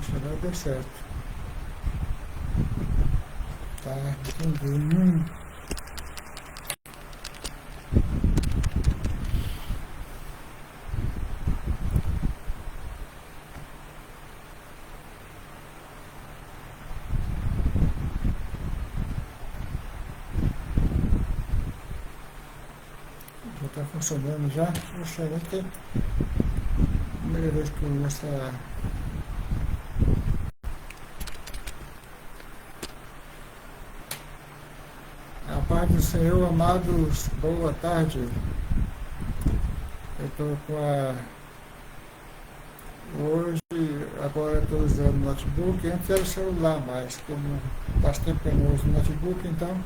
Acho que agora deu certo. Tá, entendi. Já está funcionando já. Poxa, vai ter primeira vez que eu uso essa. A paz do Senhor, amados, boa tarde. Eu estou com a. Hoje, agora estou usando o notebook. Antes era o celular, mas como faz tempo que eu não uso o notebook, então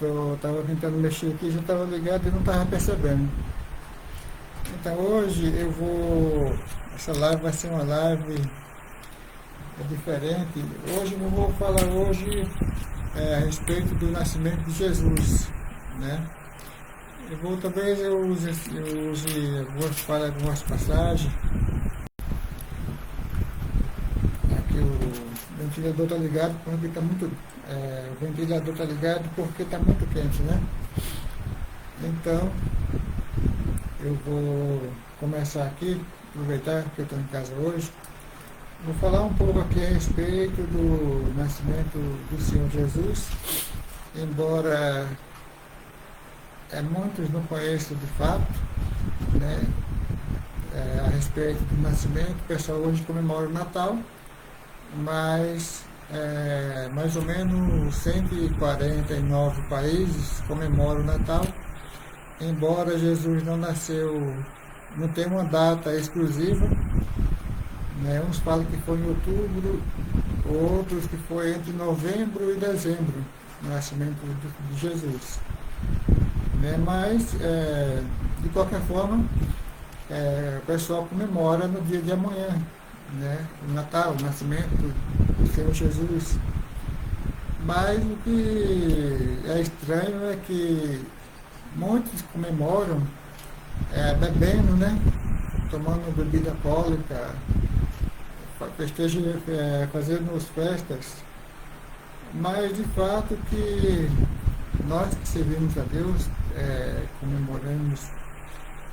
eu estava tentando mexer aqui, já estava ligado e não estava percebendo. Então hoje eu vou. Essa live vai ser uma live diferente. Hoje eu vou falar a respeito do nascimento de Jesus, né? Talvez eu use falar algumas passagens. Aqui o ventilador está ligado porque está muito. O ventilador está ligado porque está muito quente, né? Então eu vou começar aqui, aproveitar que eu estou em casa hoje. Vou falar um pouco aqui a respeito do nascimento do Senhor Jesus, embora muitos não conheçam de fato, né, a respeito do nascimento. O pessoal hoje comemora o Natal, mas mais ou menos 149 países comemoram o Natal, embora Jesus não nasceu, não tem uma data exclusiva, né? Uns falam que foi em outubro, outros que foi entre novembro e dezembro, o nascimento de Jesus. Né? Mas, de qualquer forma, o pessoal comemora no dia de amanhã, né? O Natal, o nascimento do Senhor Jesus. Mas o que é estranho é que muitos comemoram bebendo, né? Tomando bebida alcoólica, fazendo as festas. Mas de fato que nós que servimos a Deus, comemoramos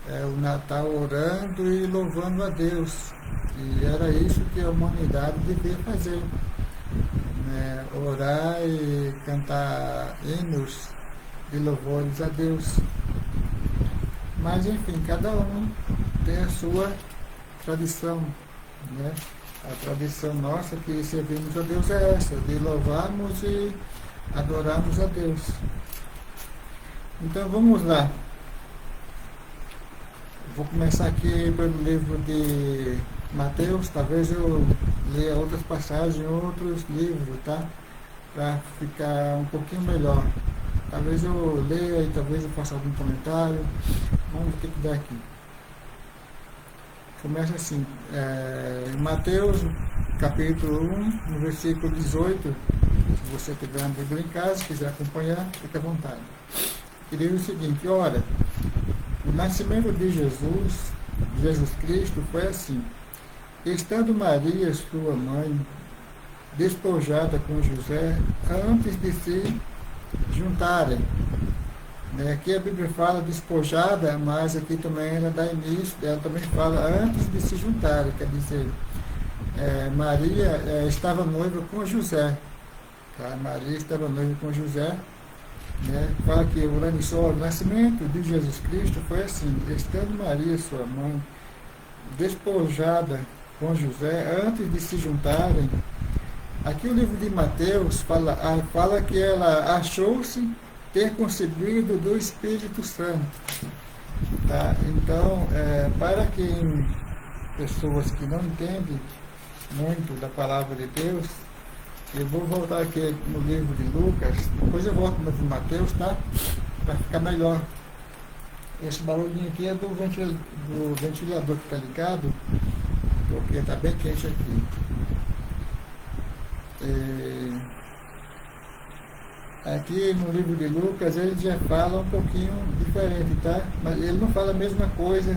o Natal orando e louvando a Deus. E era isso que a humanidade devia fazer, né? Orar e cantar hinos de louvores a Deus. Mas enfim, cada um tem a sua tradição, né? A tradição nossa que servimos a Deus é essa, de louvarmos e adorarmos a Deus. Então vamos lá. Vou começar aqui pelo livro de Mateus. Talvez eu leia outras passagens em outros livros, tá? Para ficar um pouquinho melhor. Talvez eu leia e talvez eu faça algum comentário. Vamos ver o que dá aqui. Começa assim, Mateus, capítulo 1, no versículo 18. Se você tiver uma Bíblia em casa, quiser acompanhar, fique à vontade. E diz o seguinte: ora, o nascimento de Jesus Cristo, foi assim. Estando Maria, sua mãe, despojada com José, antes de se juntarem. Aqui a Bíblia fala despojada, mas aqui também ela dá início, ela também fala antes de se juntarem, quer dizer, Maria estava noiva com José. Tá? Maria estava noiva com José. Né? Fala que o nascimento de Jesus Cristo foi assim: estando Maria, sua mãe, despojada com José, antes de se juntarem. Aqui o livro de Mateus fala que ela achou-se ter concebido do Espírito Santo. Tá? Então, para quem, pessoas que não entendem muito da palavra de Deus, eu vou voltar aqui no livro de Lucas, depois eu volto no livro de Mateus, tá? Para ficar melhor. Esse barulhinho aqui é do ventilador que está ligado, porque está bem quente aqui. Aqui no livro de Lucas ele já fala um pouquinho diferente, tá? Mas ele não fala a mesma coisa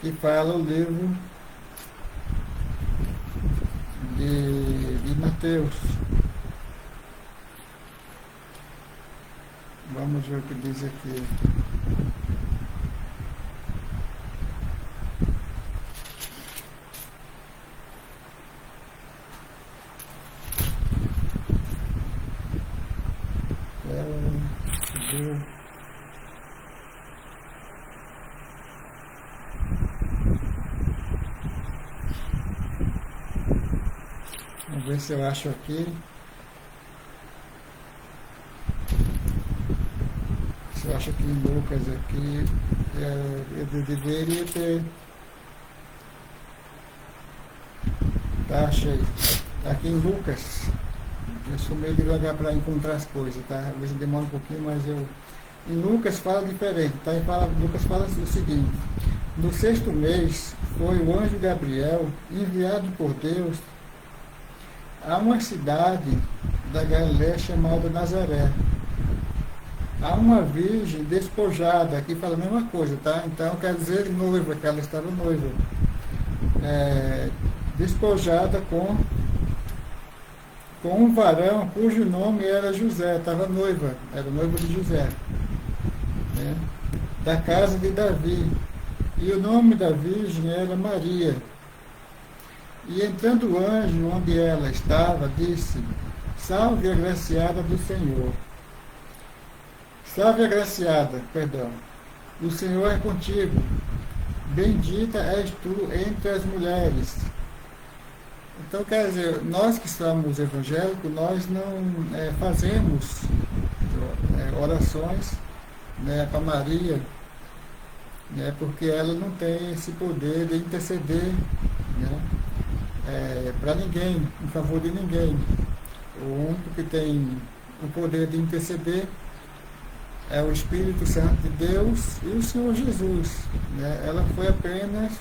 que fala o livro de Mateus. Vamos ver o que diz aqui. Vamos ver se eu acho aqui. Se eu acho aqui em Lucas aqui. Eu deveria ter. Tá, achei. Tá aqui em Lucas. Eu sou meio devagar para encontrar as coisas, tá? Às vezes demora um pouquinho, mas eu. Em Lucas fala diferente, tá? Lucas fala o seguinte: no 6º mês foi o anjo Gabriel enviado por Deus a uma cidade da Galiléia chamada Nazaré, a uma virgem despojada. Aqui fala a mesma coisa, tá? Então quer dizer noiva, que ela estava noiva, despojada com um varão cujo nome era José, estava noiva, era noiva de José, né? Da casa de Davi, e o nome da virgem era Maria. E entrando o anjo onde ela estava, disse: Salve, agraciada do Senhor. Salve, agraciada, perdão. O Senhor é contigo. Bendita és tu entre as mulheres. Então, quer dizer, nós que somos evangélicos, nós não fazemos orações, né, para Maria, né, porque ela não tem esse poder de interceder, né, para ninguém, em favor de ninguém. O único que tem o poder de interceder é o Espírito Santo de Deus e o Senhor Jesus, né? Ela foi apenas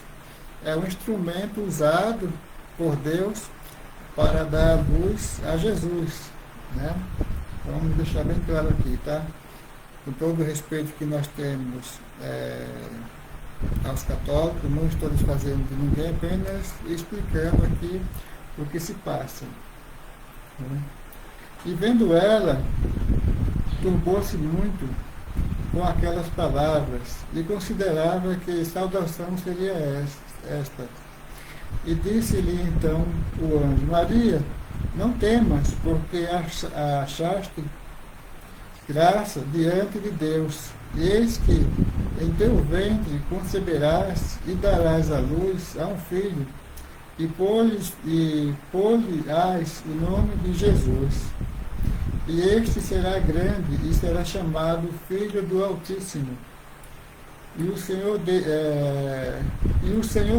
um instrumento usado por Deus para dar luz a Jesus, né? Vamos deixar bem claro aqui, tá? Com todo o respeito que nós temos aos católicos, não estou desfazendo de ninguém, apenas explicando aqui o que se passa, né? E vendo ela, turbou-se muito com aquelas palavras e considerava que saudação seria esta. E disse-lhe então o anjo: Maria, não temas, porque achaste graça diante de Deus. E eis que em teu ventre conceberás e darás à luz a um filho, e pôr-lhe-ás o nome de Jesus. E este será grande e será chamado Filho do Altíssimo. E o Senhor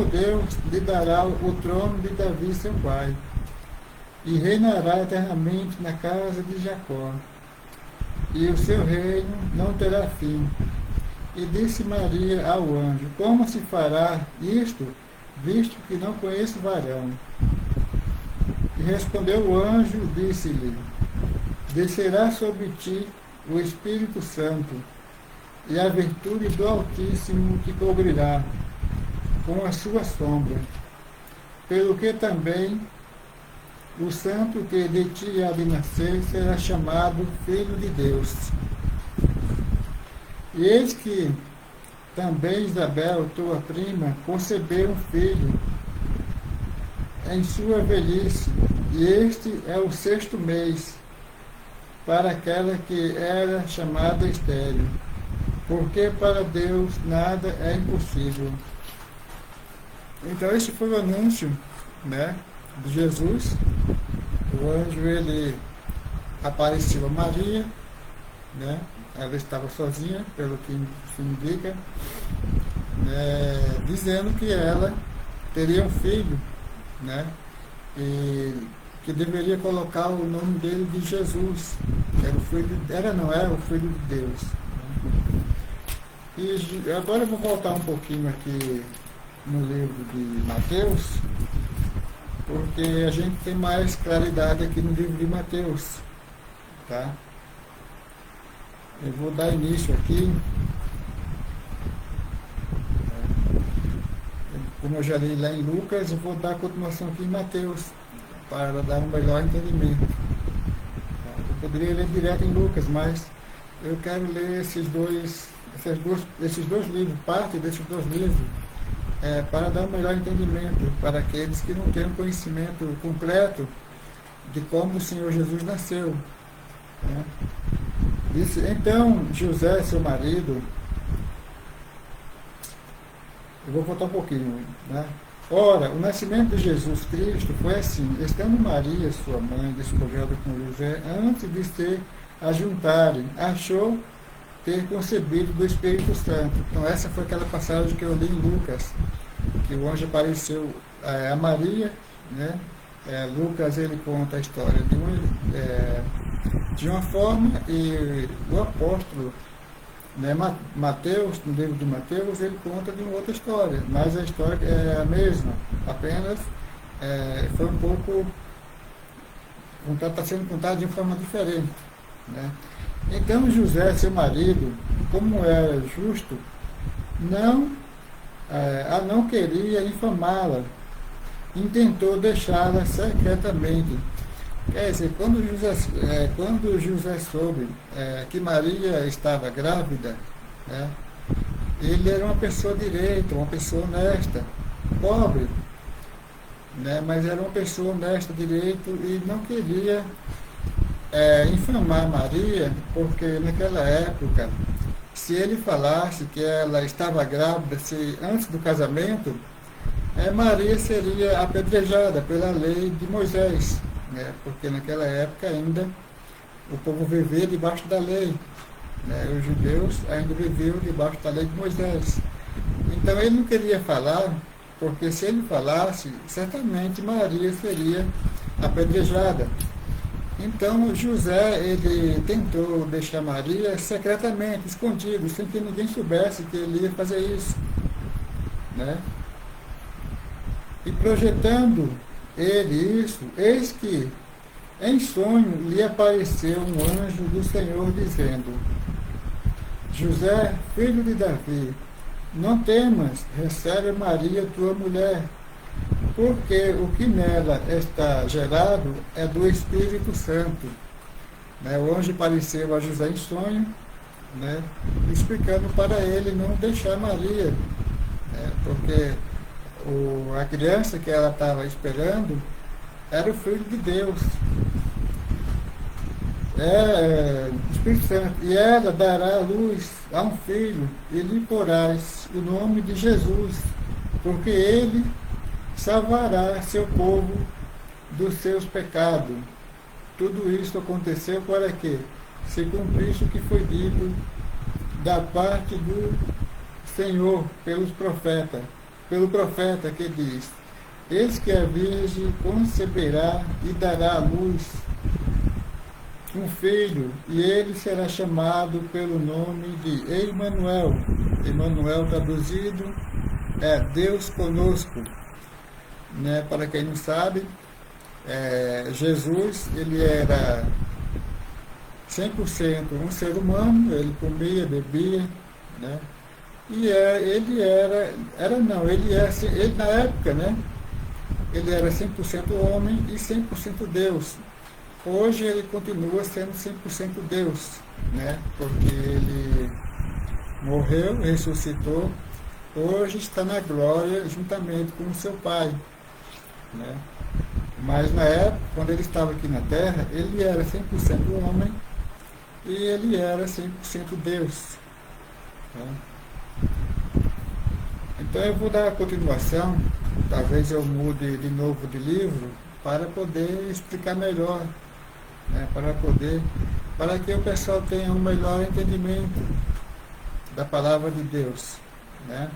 Deus lhe dará o trono de Davi, seu pai, e reinará eternamente na casa de Jacó, e o seu reino não terá fim. E disse Maria ao anjo: Como se fará isto, visto que não conheço varão? E respondeu o anjo, disse-lhe: Descerá sobre ti o Espírito Santo, e a virtude do Altíssimo te cobrirá com a sua sombra. Pelo que também o santo que de ti há de nascer será chamado Filho de Deus. E eis que também Isabel, tua prima, concebeu um filho em sua velhice, e este é o 6º mês para aquela que era chamada estéril, porque para Deus nada é impossível. Então esse foi o anúncio, né, de Jesus. O anjo, ele apareceu a Maria, né? Ela estava sozinha, pelo que se indica, né, dizendo que ela teria um filho, né, e que deveria colocar o nome dele de Jesus, que era o filho, era o filho de Deus. E agora eu vou voltar um pouquinho aqui no livro de Mateus, porque a gente tem mais claridade aqui no livro de Mateus, tá? Eu vou dar início aqui como eu já li lá em Lucas, eu vou dar continuação aqui em Mateus, para dar um melhor entendimento. Eu poderia ler direto em Lucas, mas eu quero ler esses dois livros, parte desses dois livros, para dar um melhor entendimento para aqueles que não têm um conhecimento completo de como o Senhor Jesus nasceu. Né? Disse, então, José, seu marido, eu vou voltar um pouquinho, né? Ora, o nascimento de Jesus Cristo foi assim, estando Maria, sua mãe, desposada com José, antes de se ajuntarem, achou ter concebido do Espírito Santo. Então essa foi aquela passagem que eu li em Lucas, que o anjo apareceu a Maria, né? Lucas ele conta a história de uma forma, e o apóstolo, né, Mateus, no livro de Mateus, ele conta de uma outra história, mas a história é a mesma, apenas foi um pouco, está sendo contada de uma forma diferente. Né? Então José, seu marido, como era justo, não queria infamá-la, intentou deixá-la secretamente. Quer dizer, quando José soube que Maria estava grávida, né, ele era uma pessoa direita, uma pessoa honesta, pobre, né, mas era uma pessoa honesta, direito, e não queria infamar Maria, porque naquela época, se ele falasse que ela estava grávida antes do casamento, Maria seria apedrejada pela lei de Moisés, né? Porque naquela época ainda o povo vivia debaixo da lei, né? Os judeus ainda viviam debaixo da lei de Moisés. Então ele não queria falar, porque se ele falasse, certamente Maria seria apedrejada. Então José ele tentou deixar Maria secretamente, escondido, sem que ninguém soubesse que ele ia fazer isso, né? E projetando ele isso, eis que em sonho lhe apareceu um anjo do Senhor dizendo: José, filho de Davi, não temas, recebe Maria tua mulher, porque o que nela está gerado é do Espírito Santo. Né? O anjo apareceu a José em sonho, né? Explicando para ele não deixar Maria, né? Porque a criança que ela estava esperando era o Filho de Deus, Espírito Santo, e ela dará à luz a um filho, e lhe porás o nome de Jesus, porque ele salvará seu povo dos seus pecados. Tudo isso aconteceu para que se cumprisse o que foi dito da parte do Senhor pelo profeta que diz: eis que a Virgem conceberá e dará à luz um filho, e ele será chamado pelo nome de Emanuel. Emanuel traduzido é Deus conosco. Né? Para quem não sabe, Jesus ele era 100% um ser humano, ele comia, bebia, né? E ele na época, né? Ele era 100% homem e 100% Deus. Hoje ele continua sendo 100% Deus, né? Porque ele morreu, ressuscitou, hoje está na glória juntamente com o seu Pai, né? Mas na época, quando ele estava aqui na Terra, ele era 100% homem e ele era 100% Deus. Né? Então eu vou dar a continuação, talvez eu mude de novo de livro, para poder explicar melhor, né? Para que o pessoal tenha um melhor entendimento da palavra de Deus. Né?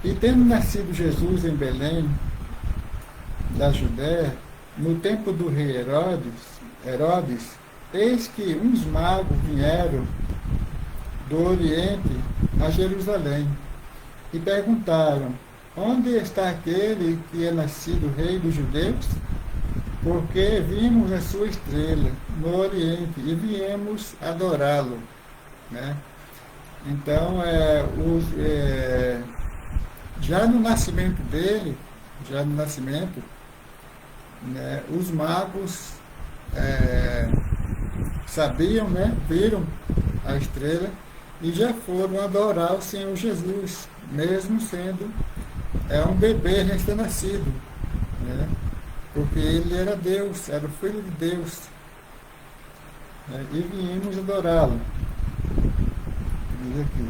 E tendo nascido Jesus em Belém, da Judéia, no tempo do rei Herodes, eis que uns magos vieram do Oriente a Jerusalém e perguntaram: onde está aquele que é nascido rei dos judeus? Porque vimos a sua estrela no Oriente e viemos adorá-lo. Né? Então, Já no nascimento dele, já no nascimento, né, os magos sabiam, né, viram a estrela e já foram adorar o Senhor Jesus, mesmo sendo um bebê recém-nascido, né, porque ele era Deus, era o Filho de Deus, né, e viemos adorá-lo. Diz aqui.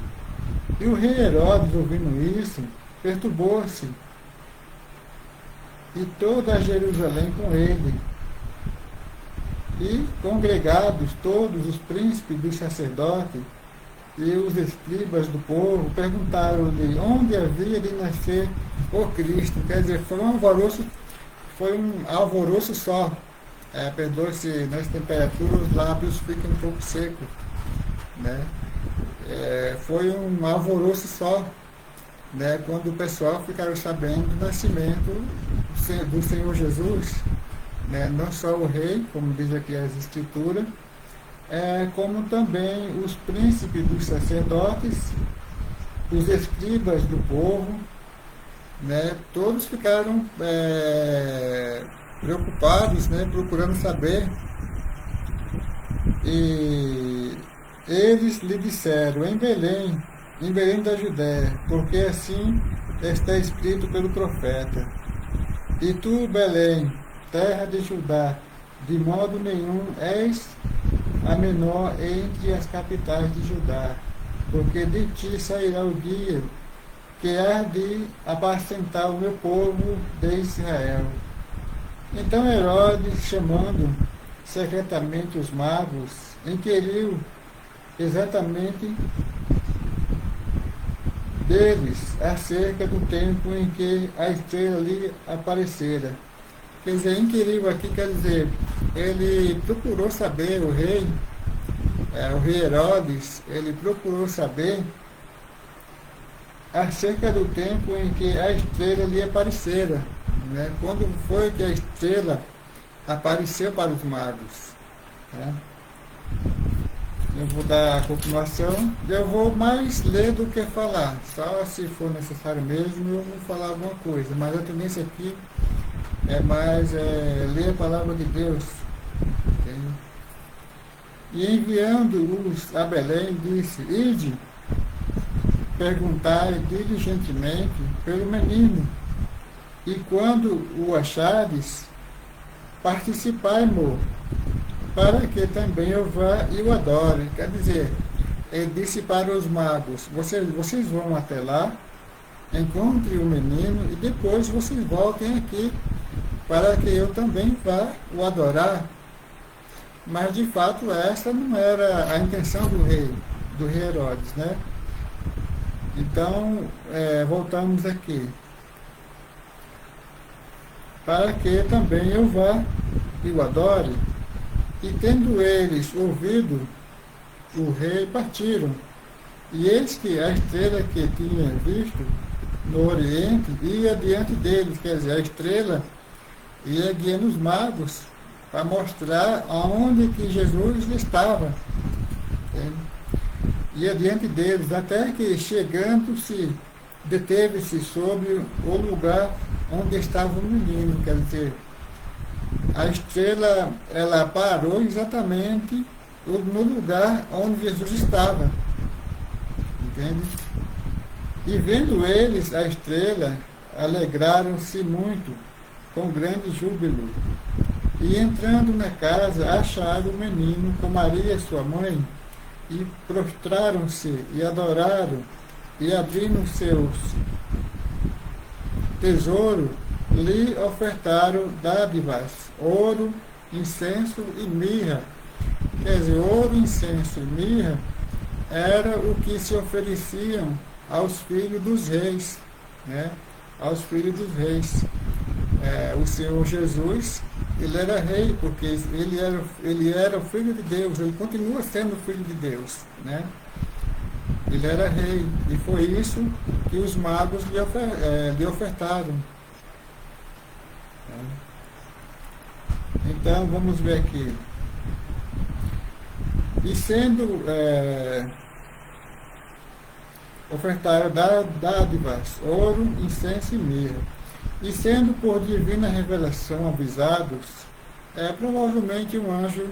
E o rei Herodes, ouvindo isso, perturbou-se, e toda Jerusalém com ele. E congregados todos os príncipes dos sacerdotes e os escribas do povo, perguntaram-lhe onde havia de nascer o Cristo. Quer dizer, foi um alvoroço só. Perdoe-se, nas temperaturas os lábios ficam um pouco secos, né? Foi um alvoroço só, né? Quando o pessoal ficaram sabendo do nascimento do Senhor Jesus, né? Não só o rei, como diz aqui as escrituras, como também os príncipes dos sacerdotes, os escribas do povo, né? Todos ficaram preocupados, né? Procurando saber. E eles lhe disseram, em Belém da Judéia, porque assim está escrito pelo profeta. E tu, Belém, terra de Judá, de modo nenhum és a menor entre as capitais de Judá, porque de ti sairá o dia que há de apacentar o meu povo de Israel. Então Herodes, chamando secretamente os magos, inquiriu exatamente deles acerca do tempo em que a estrela lhe aparecera. Quer dizer, inquiriu aqui, quer dizer, ele procurou saber, o rei Herodes, ele procurou saber acerca do tempo em que a estrela lhe aparecera, né? Quando foi que a estrela apareceu para os magos, né? Eu vou dar a continuação, eu vou mais ler do que falar, só se for necessário mesmo eu vou falar alguma coisa, mas a tendência aqui é mais ler a palavra de Deus. Entende? E enviando-os a Belém, disse, ide, perguntai diligentemente pelo menino, e quando o achares, participai-mo, para que também eu vá e o adore. Quer dizer, ele disse para os magos, vocês vão até lá, encontrem o menino, e depois vocês voltem aqui, para que eu também vá o adorar. Mas, de fato, essa não era a intenção do rei Herodes, né? Então, voltamos aqui. Para que também eu vá e o adore. E tendo eles ouvido o rei, partiram. E eis que a estrela que tinha visto no Oriente ia diante deles, quer dizer, a estrela ia guiando os magos para mostrar aonde que Jesus estava. Entende? Ia diante deles, até que chegando-se, deteve-se sobre o lugar onde estava o menino, quer dizer, a estrela, ela parou exatamente no lugar onde Jesus estava, entende? E vendo eles a estrela, alegraram-se muito, com grande júbilo. E entrando na casa, acharam o menino com Maria, sua mãe, e prostraram-se e adoraram, e abrindo seus tesouros, lhe ofertaram dádivas, ouro, incenso e mirra. Quer dizer, ouro, incenso e mirra era o que se ofereciam aos filhos dos reis, né? Aos filhos dos reis. O Senhor Jesus, ele era rei, porque ele era o Filho de Deus, ele continua sendo o Filho de Deus, né? Ele era rei, e foi isso que os magos lhe ofertaram. Então, vamos ver aqui. E sendo ofertaram dádivas, ouro, incenso e mirra. E sendo por divina revelação avisados, provavelmente um anjo,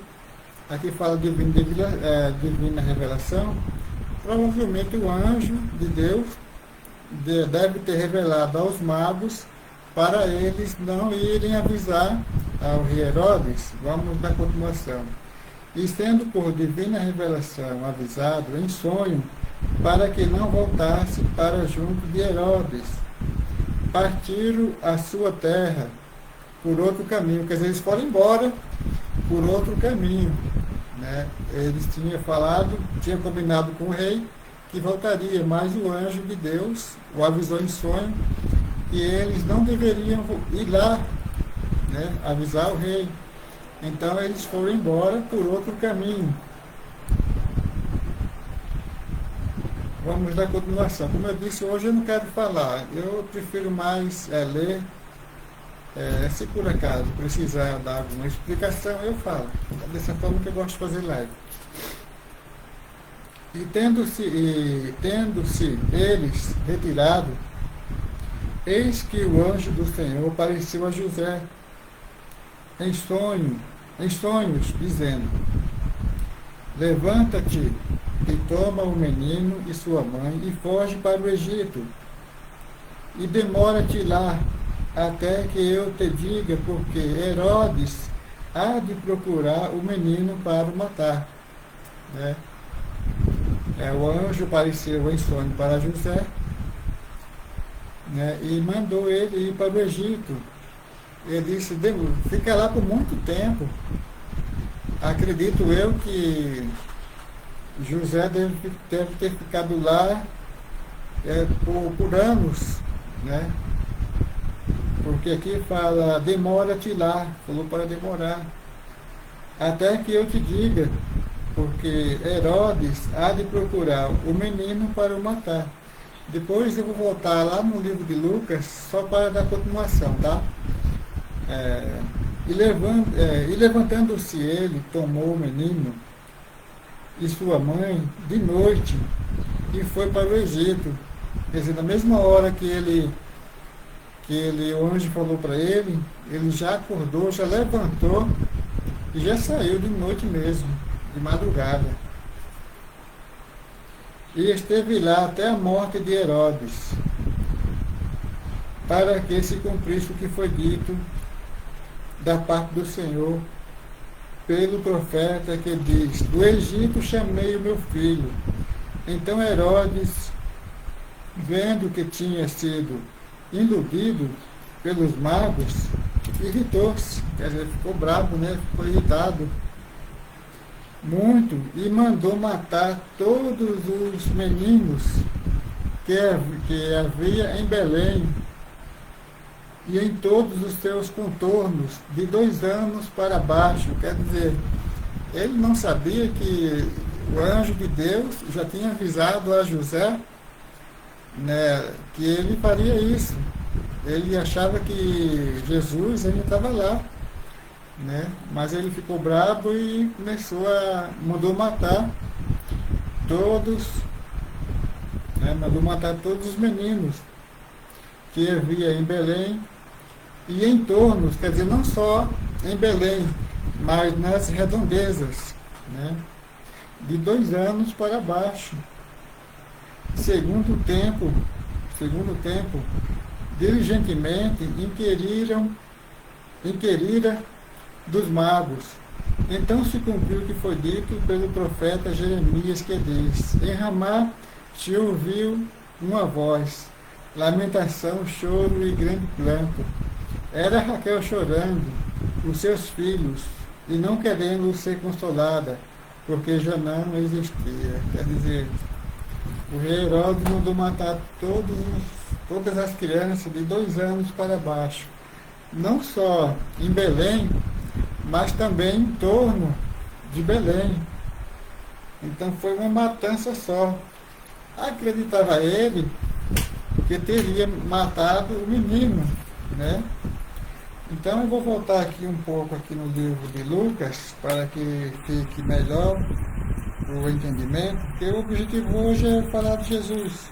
aqui fala divina revelação, provavelmente o anjo de Deus deve ter revelado aos magos para eles não irem avisar ao rei Herodes. Vamos dar continuação. E sendo por divina revelação avisado em sonho, para que não voltasse para junto de Herodes, partiram a sua terra por outro caminho. Quer dizer, eles foram embora por outro caminho, né? Eles tinham combinado com o rei que voltaria, mas o anjo de Deus o avisou em sonho que eles não deveriam ir lá, né, avisar o rei. Então eles foram embora por outro caminho. Vamos dar continuação. Como eu disse, hoje eu não quero falar, eu prefiro mais ler. Se por acaso precisar dar alguma explicação, eu falo. É dessa forma que eu gosto de fazer live. E tendo-se eles retirado, eis que o anjo do Senhor apareceu a José em sonhos, dizendo: levanta-te e toma o menino e sua mãe e foge para o Egito, e demora-te lá até que eu te diga, porque Herodes há de procurar o menino para o matar. Né? O anjo apareceu em sonho para José, né, e mandou ele ir para o Egito. Ele disse: fica lá por muito tempo. Acredito eu que José deve ter ficado lá por anos, né? Porque aqui fala: demora-te lá, falou para demorar, até que eu te diga, porque Herodes há de procurar o menino para o matar. Depois eu vou voltar lá no livro de Lucas, só para dar continuação, tá? E levantando-se ele, tomou o menino e sua mãe de noite e foi para o Egito. Quer dizer, na mesma hora que o anjo falou para ele, ele já acordou, já levantou e já saiu de noite mesmo, de madrugada. E esteve lá até a morte de Herodes, para que se cumprisse o que foi dito da parte do Senhor pelo profeta, que diz: do Egito chamei o meu filho. Então Herodes, vendo que tinha sido iludido pelos magos, irritou-se, quer dizer, ficou bravo, né? Ficou irritado muito, e mandou matar todos os meninos que havia em Belém e em todos os seus contornos, de 2 anos para baixo. Quer dizer, ele não sabia que o anjo de Deus já tinha avisado a José, né, que ele faria isso. Ele achava que Jesus ainda estava lá, né? Mas ele ficou bravo e mandou matar todos, né? Mandou matar todos os meninos que havia em Belém e em tornos, quer dizer, não só em Belém, mas nas redondezas, né? De 2 anos para baixo. Segundo tempo, diligentemente inquirira dos magos. Então se cumpriu o que foi dito pelo profeta Jeremias, que diz: em Ramá se ouviu uma voz, lamentação, choro e grande pranto. Era Raquel chorando, os seus filhos, e não querendo ser consolada, porque já não existia. Quer dizer, o rei Herodes mandou matar todas as crianças de 2 anos para baixo, não só em Belém, mas também em torno de Belém. Então foi uma matança só. Acreditava ele que teria matado o menino, né? Então eu vou voltar aqui um pouco aqui no livro de Lucas, para que fique melhor o entendimento, porque o objetivo hoje é falar de Jesus,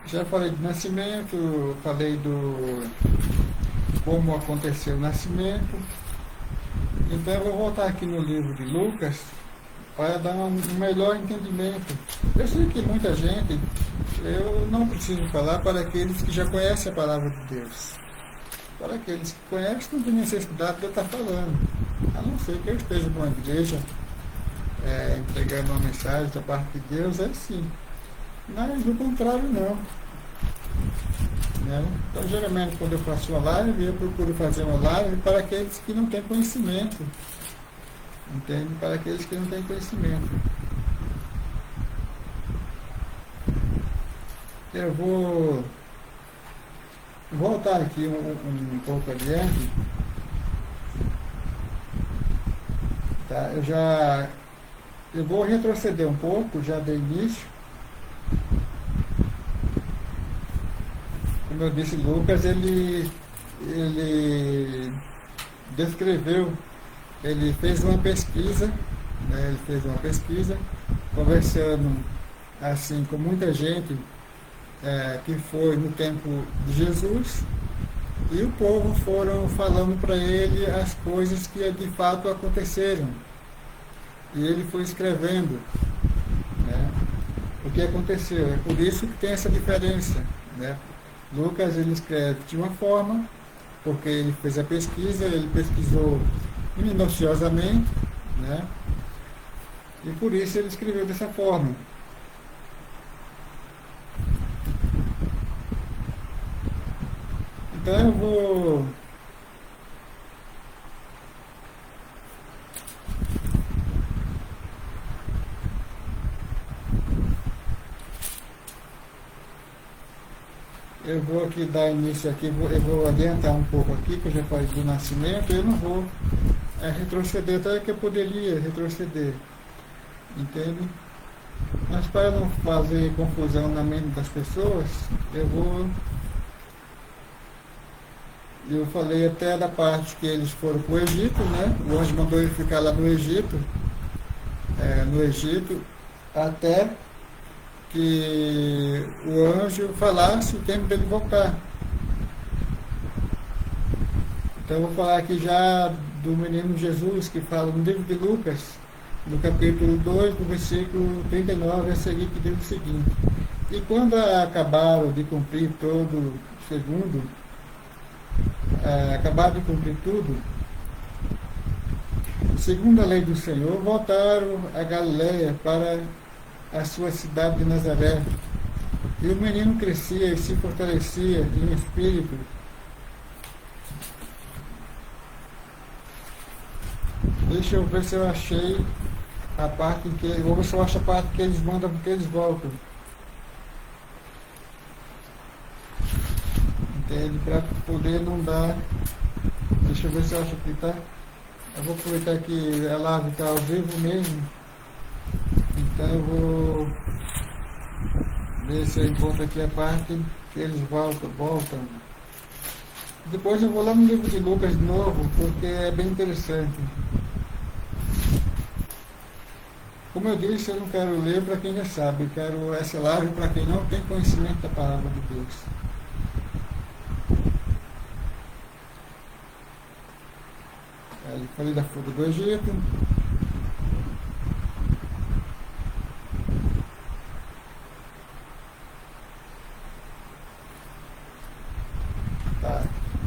Já falei do nascimento, falei do como aconteceu o nascimento. Então eu vou voltar aqui no livro de Lucas para dar um melhor entendimento. Eu sei que muita gente, eu não preciso falar para aqueles que já conhecem a palavra de Deus. Para aqueles que conhecem, não tem necessidade de eu estar falando. A não ser que eu esteja numa igreja entregando uma mensagem da parte de Deus, é sim. Mas do contrário não. Né? Então geralmente quando eu faço uma live, eu procuro fazer uma live para aqueles que não têm conhecimento. Entende? Para aqueles que não têm conhecimento. Eu vou voltar aqui um pouco adiante. Tá? Eu vou retroceder um pouco, já dei início. Como eu disse, Lucas, ele descreveu, ele fez uma pesquisa, né? Ele fez uma pesquisa, conversando assim com muita gente que foi no tempo de Jesus, e o povo foram falando para ele as coisas que de fato aconteceram. E ele foi escrevendo, né, o que aconteceu. É por isso que tem essa diferença, né? Lucas, ele escreve de uma forma, porque ele fez a pesquisa, ele pesquisou minuciosamente, né? E por isso ele escreveu dessa forma. Então eu vou aqui dar início aqui, eu vou adiantar um pouco aqui, que eu já falei do nascimento, eu não vou retroceder, até que eu poderia retroceder, entende? Mas para não fazer confusão na mente das pessoas, eu falei até da parte que eles foram para o Egito, né? O anjo mandou ele ficar lá no Egito, até que o anjo falasse o tempo dele voltar. Então eu vou falar aqui já do menino Jesus, que fala no livro de Lucas, no capítulo 2, no versículo 39, a seguir, que diz o seguinte: e quando acabaram de cumprir todo segundo, acabaram de cumprir tudo, segundo a lei do Senhor, voltaram a Galiléia para a sua cidade de Nazaré. E o menino crescia e se fortalecia em espírito. Deixa eu ver se eu achei a parte em que... Vou ver se eu acho a parte que eles mandam porque eles voltam. Entende? Para poder não dar... Deixa eu ver se eu acho aqui, tá? Eu vou aproveitar que a live está ao vivo mesmo. Então eu vou ver se eu encontro aqui a parte que eles voltam. Depois eu vou lá no livro de Lucas de novo, porque é bem interessante. Como eu disse, eu não quero ler para quem já sabe, eu quero essa live para quem não tem conhecimento da palavra de Deus. Eu falei da fuga do Egito. Tá,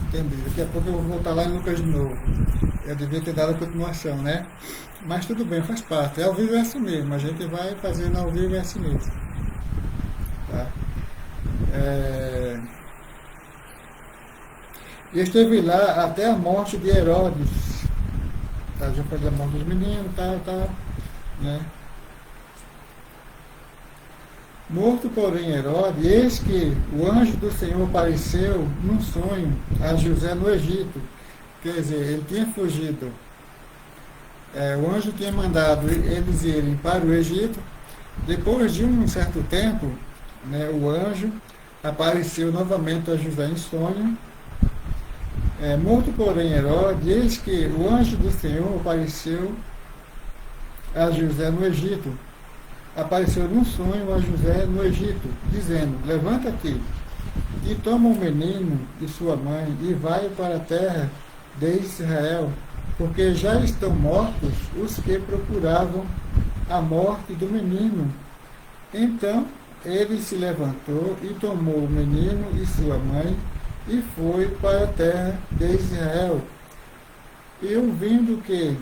entendi. Daqui a pouco eu vou voltar lá em Lucas de novo. Eu devia ter dado a continuação, né? Mas tudo bem, faz parte. Ao vivo é assim mesmo. A gente vai fazendo ao vivo é assim mesmo. Tá? E esteve lá até a morte de Herodes. Tá? Já foi a morte dos meninos, tal, né? Morto, porém, Herodes, eis que o anjo do Senhor apareceu num sonho a José no Egito. Quer dizer, ele tinha fugido. O anjo tinha mandado eles irem para o Egito. Depois de um certo tempo, né, o anjo apareceu novamente a José em sonho. Morto, porém, Herodes, eis que o anjo do Senhor apareceu a José no Egito, apareceu num sonho a José no Egito, dizendo: levanta-te e toma o menino e sua mãe e vai para a terra de Israel, porque já estão mortos os que procuravam a morte do menino. Então ele se levantou e tomou o menino e sua mãe e foi para a terra de Israel. E ouvindo que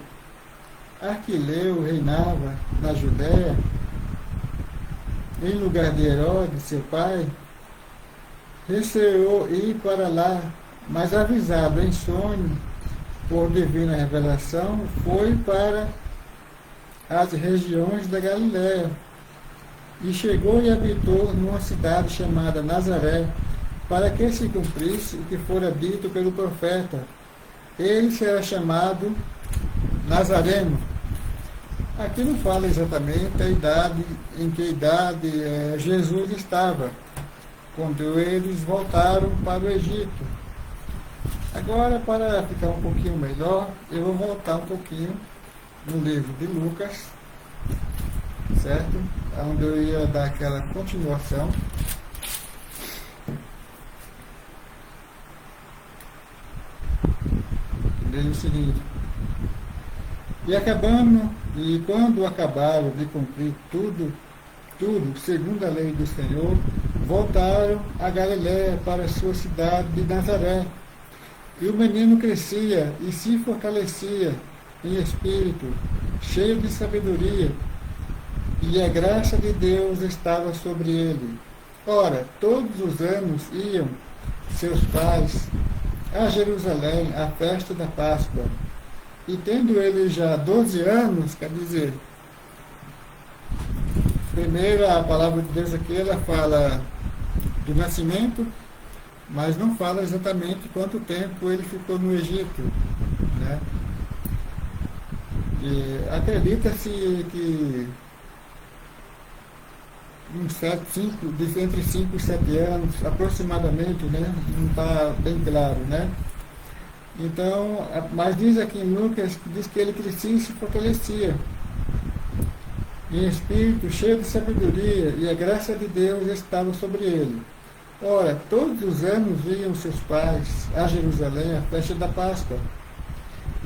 Arquileu reinava na Judéia, em lugar de Herodes, seu pai, receou ir para lá, mas avisado em sonho por divina revelação, foi para as regiões da Galiléia e chegou e habitou numa cidade chamada Nazaré, para que se cumprisse o que fora dito pelo profeta: ele será chamado Nazareno. Aqui não fala exatamente a idade, em que idade Jesus estava, quando eles voltaram para o Egito. Agora, para ficar um pouquinho melhor, eu vou voltar um pouquinho no livro de Lucas, certo? Onde eu ia dar aquela continuação. Diz o seguinte: e quando acabaram de cumprir tudo, segundo a lei do Senhor, voltaram a Galiléia para a sua cidade de Nazaré. E o menino crescia e se fortalecia em espírito, cheio de sabedoria, e a graça de Deus estava sobre ele. Ora, todos os anos iam seus pais a Jerusalém à festa da Páscoa. E tendo ele já 12 anos, quer dizer, primeiro a palavra de Deus aqui, ela fala do nascimento, mas não fala exatamente quanto tempo ele ficou no Egito, né? E acredita-se que entre 5 e 7 anos, aproximadamente, né? Não está bem claro, né? Então, mas diz aqui em Lucas, diz que ele crescia e se fortalecia em espírito, cheio de sabedoria, e a graça de Deus estava sobre ele. Ora, todos os anos iam seus pais a Jerusalém à festa da Páscoa.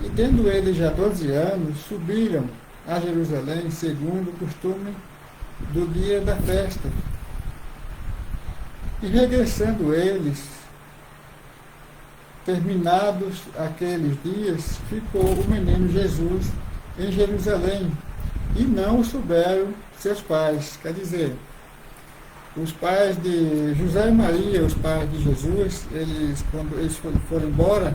E tendo ele já 12 anos, subiram a Jerusalém segundo o costume do dia da festa. E regressando eles, terminados aqueles dias, ficou o menino Jesus em Jerusalém, e não o souberam seus pais. Quer dizer, os pais de José e Maria, os pais de Jesus, quando eles foram embora,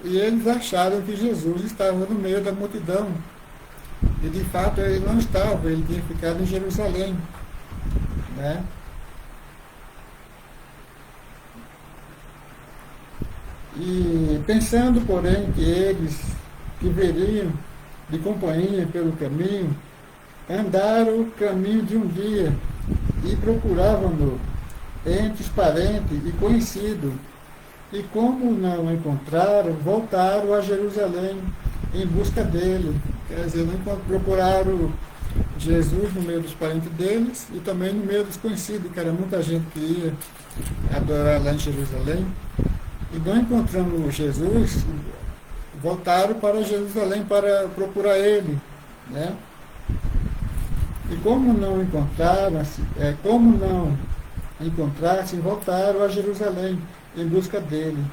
e eles acharam que Jesus estava no meio da multidão. E de fato ele não estava, ele tinha ficado em Jerusalém, né? E pensando, porém, que eles que veriam de companhia pelo caminho, andaram o caminho de um dia e procuravam-no entre os parentes e conhecidos. E como não o encontraram, voltaram a Jerusalém em busca dele. Quer dizer, não procuraram Jesus no meio dos parentes deles e também no meio dos conhecidos, que era muita gente que ia adorar lá em Jerusalém. E não encontrando Jesus, voltaram para Jerusalém para procurar ele, né? E como não encontrassem, voltaram a Jerusalém em busca dele.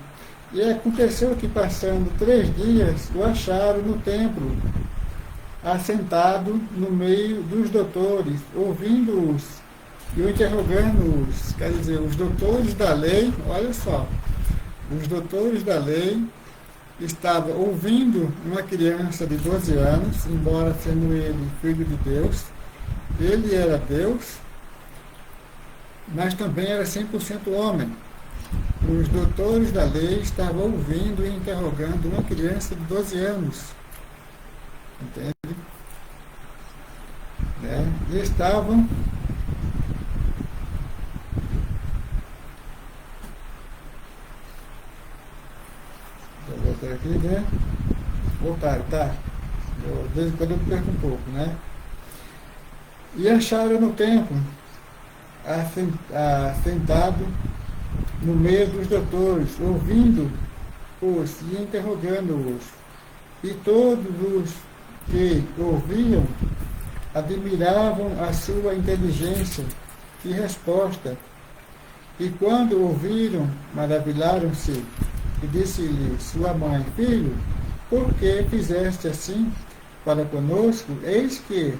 E aconteceu que, passando 3 dias, o acharam no templo, assentado no meio dos doutores, ouvindo-os e o interrogando-os. Quer dizer, os doutores da lei, olha só, os doutores da lei estavam ouvindo uma criança de 12 anos, embora sendo ele filho de Deus. Ele era Deus, mas também era 100% homem. Os doutores da lei estavam ouvindo e interrogando uma criança de 12 anos. Entende? Né? E estavam vou voltar aqui, né? Voltaram, tá? De vez em quando eu perco um pouco, né? E acharam no templo, sentado no meio dos doutores, ouvindo-os e interrogando-os. E todos os que ouviam admiravam a sua inteligência e resposta. E quando ouviram, maravilharam-se. E disse-lhe sua mãe: Filho, por que fizeste assim para conosco? Eis que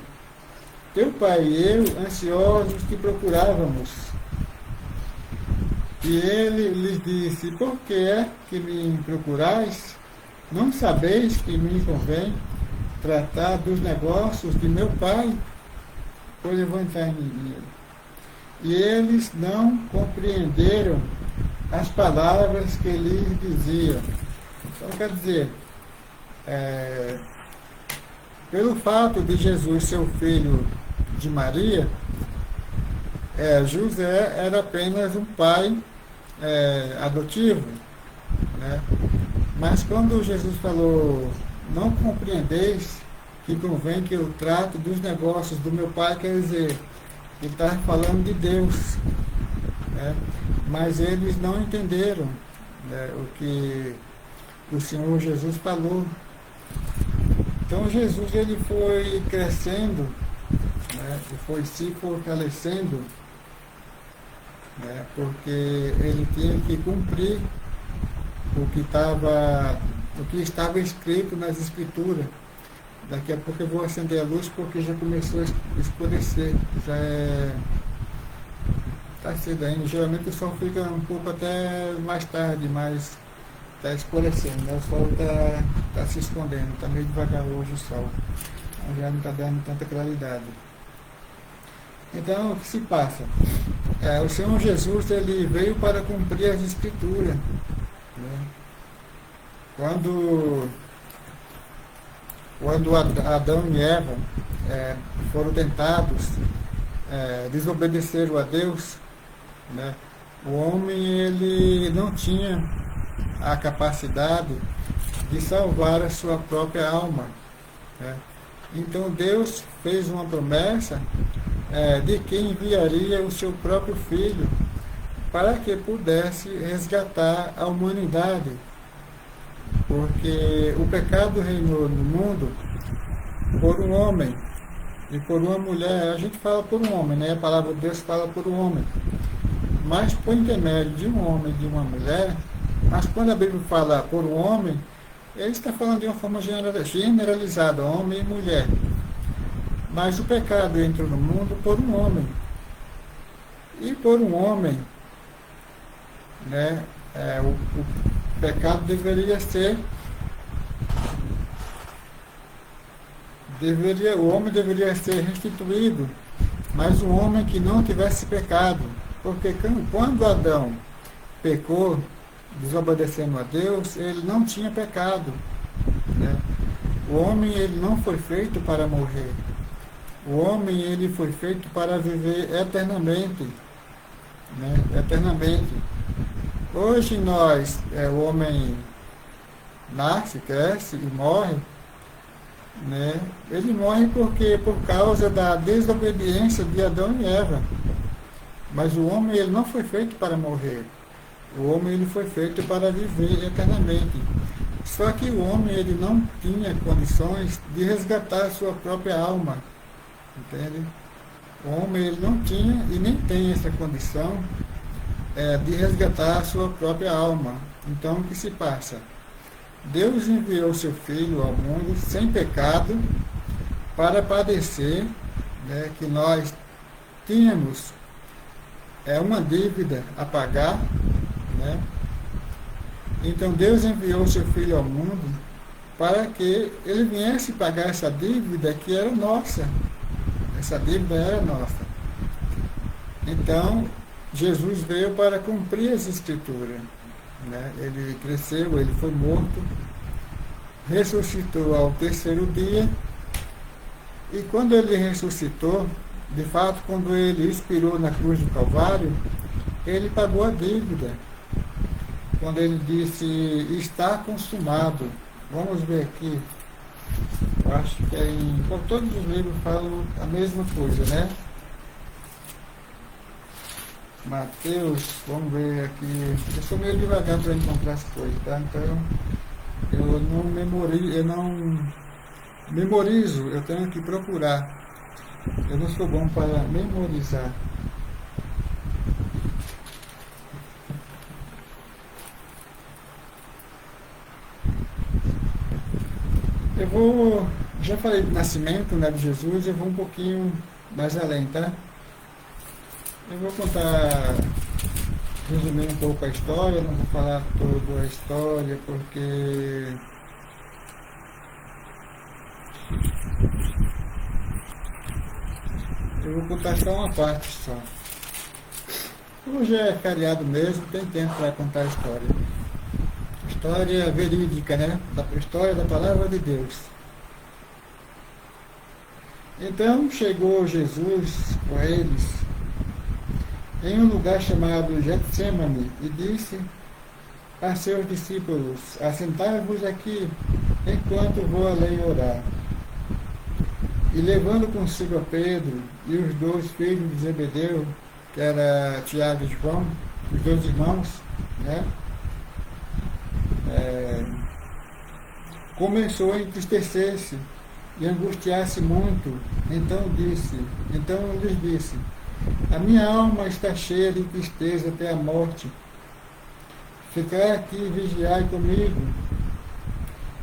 teu pai e eu, ansiosos, te procurávamos. E ele lhes disse: Por que é que me procurais? Não sabeis que me convém tratar dos negócios de meu pai? Pois eu vou entrar nele. E eles não compreenderam as palavras que lhes diziam. Então, quer dizer, pelo fato de Jesus ser o filho de Maria, José era apenas um pai adotivo, né? Mas quando Jesus falou, não compreendeis que convém que eu trate dos negócios do meu pai, quer dizer, ele está falando de Deus, né? Mas eles não entenderam, né, o que o Senhor Jesus falou. Então Jesus ele foi crescendo, né, e foi se fortalecendo, né, porque ele tinha que cumprir o que estava escrito nas Escrituras. Daqui a pouco eu vou acender a luz porque já começou a escurecer. Já está cedo ainda. Geralmente o sol fica um pouco até mais tarde, mas está escurecendo, né? O sol está se escondendo, está meio devagar hoje o sol. Então, já não está dando tanta claridade. Então, o que se passa? O Senhor Jesus ele veio para cumprir as Escrituras, né? Quando Adão e Eva foram tentados, desobedeceram a Deus, né? O homem ele não tinha a capacidade de salvar a sua própria alma, né? Então Deus fez uma promessa de que enviaria o seu próprio filho para que pudesse resgatar a humanidade. Porque o pecado reinou no mundo por um homem e por uma mulher. A gente fala por um homem, né? A palavra de Deus fala por um homem. Mas por intermédio de um homem e de uma mulher, mas quando a Bíblia fala por um homem, ele está falando de uma forma generalizada, homem e mulher. Mas o pecado entrou no mundo por um homem. E por um homem, né? O pecado o homem deveria ser restituído, mas um homem que não tivesse pecado, porque quando Adão pecou, desobedecendo a Deus, ele não tinha pecado, né? O homem ele não foi feito para morrer, o homem ele foi feito para viver eternamente, né? Eternamente. Hoje o homem nasce, cresce e morre, né? Ele morre por causa da desobediência de Adão e Eva. Mas o homem ele não foi feito para morrer. O homem ele foi feito para viver eternamente. Só que o homem ele não tinha condições de resgatar a sua própria alma. Entende? O homem ele não tinha e nem tem essa condição de resgatar a sua própria alma. Então, o que se passa? Deus enviou seu Filho ao mundo sem pecado para padecer, né, que nós tínhamos uma dívida a pagar, né? Então, Deus enviou seu Filho ao mundo para que ele viesse pagar essa dívida que era nossa. Essa dívida era nossa. Então, Jesus veio para cumprir as Escrituras, né? Ele cresceu, ele foi morto, ressuscitou ao terceiro dia, e quando ele ressuscitou, de fato, quando ele expirou na cruz do Calvário, ele pagou a dívida. Quando ele disse, está consumado. Vamos ver aqui, Eu acho que todos os livros falam a mesma coisa, né? Mateus, vamos ver aqui. Eu sou meio devagar para encontrar as coisas, tá? Então, eu não memorizo, eu tenho que procurar. Eu não sou bom para memorizar. Já falei do nascimento, né, de Jesus, eu vou um pouquinho mais além, tá? Eu vou contar, resumir um pouco a história, não vou falar toda a história, porque eu vou contar só uma parte só. Hoje é feriado mesmo, tem tempo para contar a história. História verídica, né? Da história da palavra de Deus. Então chegou Jesus com eles em um lugar chamado Getsemane e disse a seus discípulos: assentai-vos aqui enquanto vou além orar. E levando consigo a Pedro e os 2 filhos de Zebedeu, que era Tiago e João, os 2 irmãos, né? Começou a entristecer-se e angustiar-se muito. Então lhes disse: a minha alma está cheia de tristeza até a morte. Ficai aqui e vigiai comigo.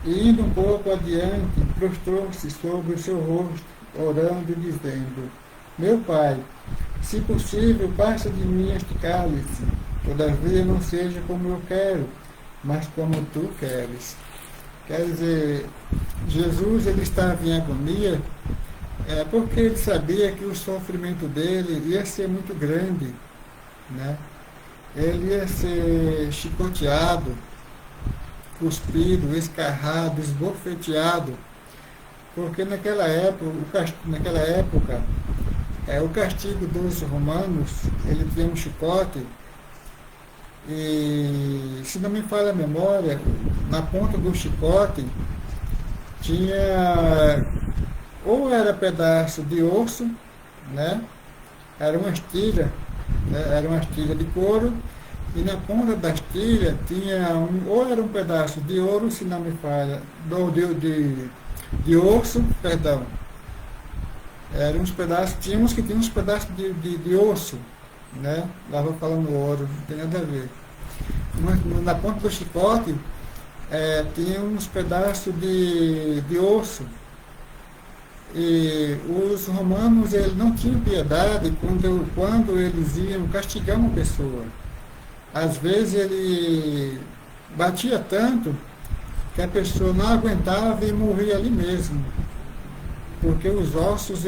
E indo um pouco adiante, prostrou-se sobre o seu rosto, orando e dizendo: meu Pai, se possível, passa de mim este cálice. Todavia não seja como eu quero, mas como tu queres. Quer dizer, Jesus ele estava em agonia porque ele sabia que o sofrimento dele ia ser muito grande, né? Ele ia ser chicoteado, cuspido, escarrado, esbofeteado, porque naquela época o castigo dos romanos, ele tinha um chicote, e se não me falha a memória, na ponta do chicote tinha ou era pedaço de osso, né? Era uma astilha, né? Era uma astilha de couro, e na ponta da astilha tinha ou era um pedaço de ouro, se não me falha, de osso, perdão. Eram uns pedaços, tínhamos que tinha uns pedaços de osso, né? Lá vou falando ouro, não tem nada a ver. Na ponta do chicote tinha uns pedaços de osso. E os romanos eles não tinham piedade quando eles iam castigar uma pessoa. Às vezes ele batia tanto que a pessoa não aguentava e morria ali mesmo. Porque os ossos,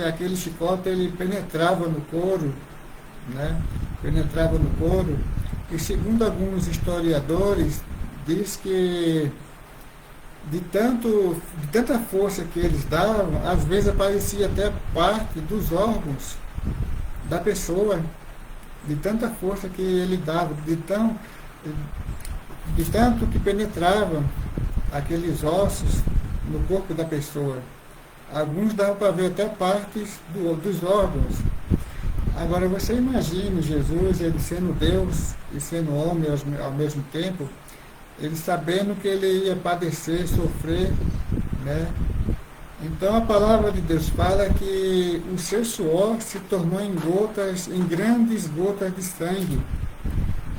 aquele chicote, ele penetrava no couro, né? Penetrava no couro. E segundo alguns historiadores, diz que de tanta força que eles davam, às vezes aparecia até parte dos órgãos da pessoa, de tanta força que ele dava, de tanto que penetravam aqueles ossos no corpo da pessoa. Alguns davam para ver até partes dos órgãos. Agora você imagine Jesus, ele sendo Deus e sendo homem ao mesmo tempo, ele sabendo que ele ia padecer, sofrer, né? Então a palavra de Deus fala que o seu suor se tornou em grandes gotas de sangue.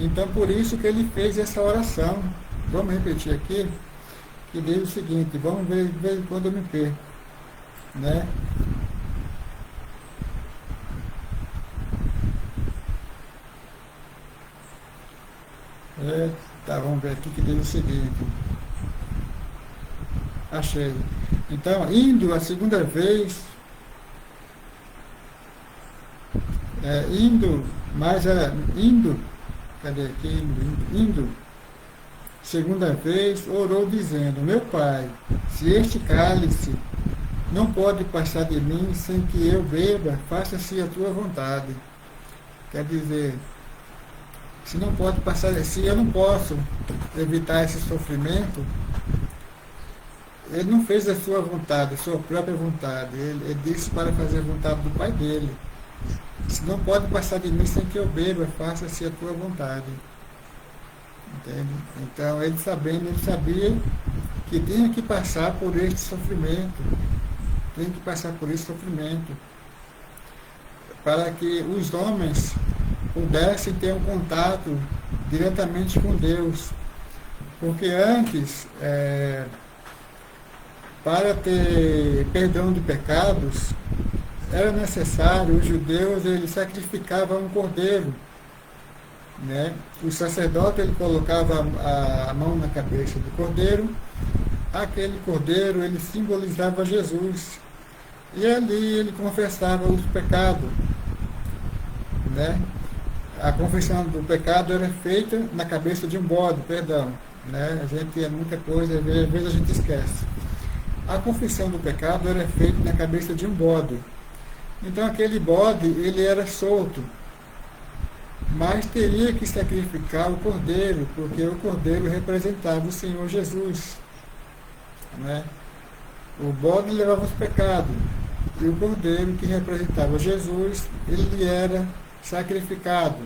Então por isso que ele fez essa oração. Vamos repetir aqui, que diz o seguinte, vamos ver de vez em quando eu me perco, né? Tá, vamos ver aqui que diz o seguinte. Achei. Então, indo a segunda vez, cadê aqui? Indo, segunda vez, orou dizendo: meu Pai, se este cálice não pode passar de mim sem que eu beba, faça-se a tua vontade. Quer dizer, se não pode passar, se eu não posso evitar esse sofrimento, ele não fez a sua vontade, a sua própria vontade. Ele disse para fazer a vontade do Pai dele. Se não pode passar de mim sem que eu beba, faça-se a tua vontade. Entende? Então, ele sabia que tinha que passar por este sofrimento. Tem que passar por esse sofrimento. Para que os homens pudessem ter um contato diretamente com Deus. Porque antes, para ter perdão de pecados, era necessário, os judeus, eles sacrificavam um cordeiro. Né? O sacerdote, ele colocava a mão na cabeça do cordeiro. Aquele cordeiro, ele simbolizava Jesus. E ali ele confessava os pecados. Né? A confissão do pecado era feita na cabeça de um bode, perdão. Né? A gente é muita coisa, às vezes a gente esquece. A confissão do pecado era feita na cabeça de um bode. Então aquele bode, ele era solto. Mas teria que sacrificar o cordeiro, porque o cordeiro representava o Senhor Jesus. Né? O bode levava os pecados. E o cordeiro, que representava Jesus, ele era sacrificado,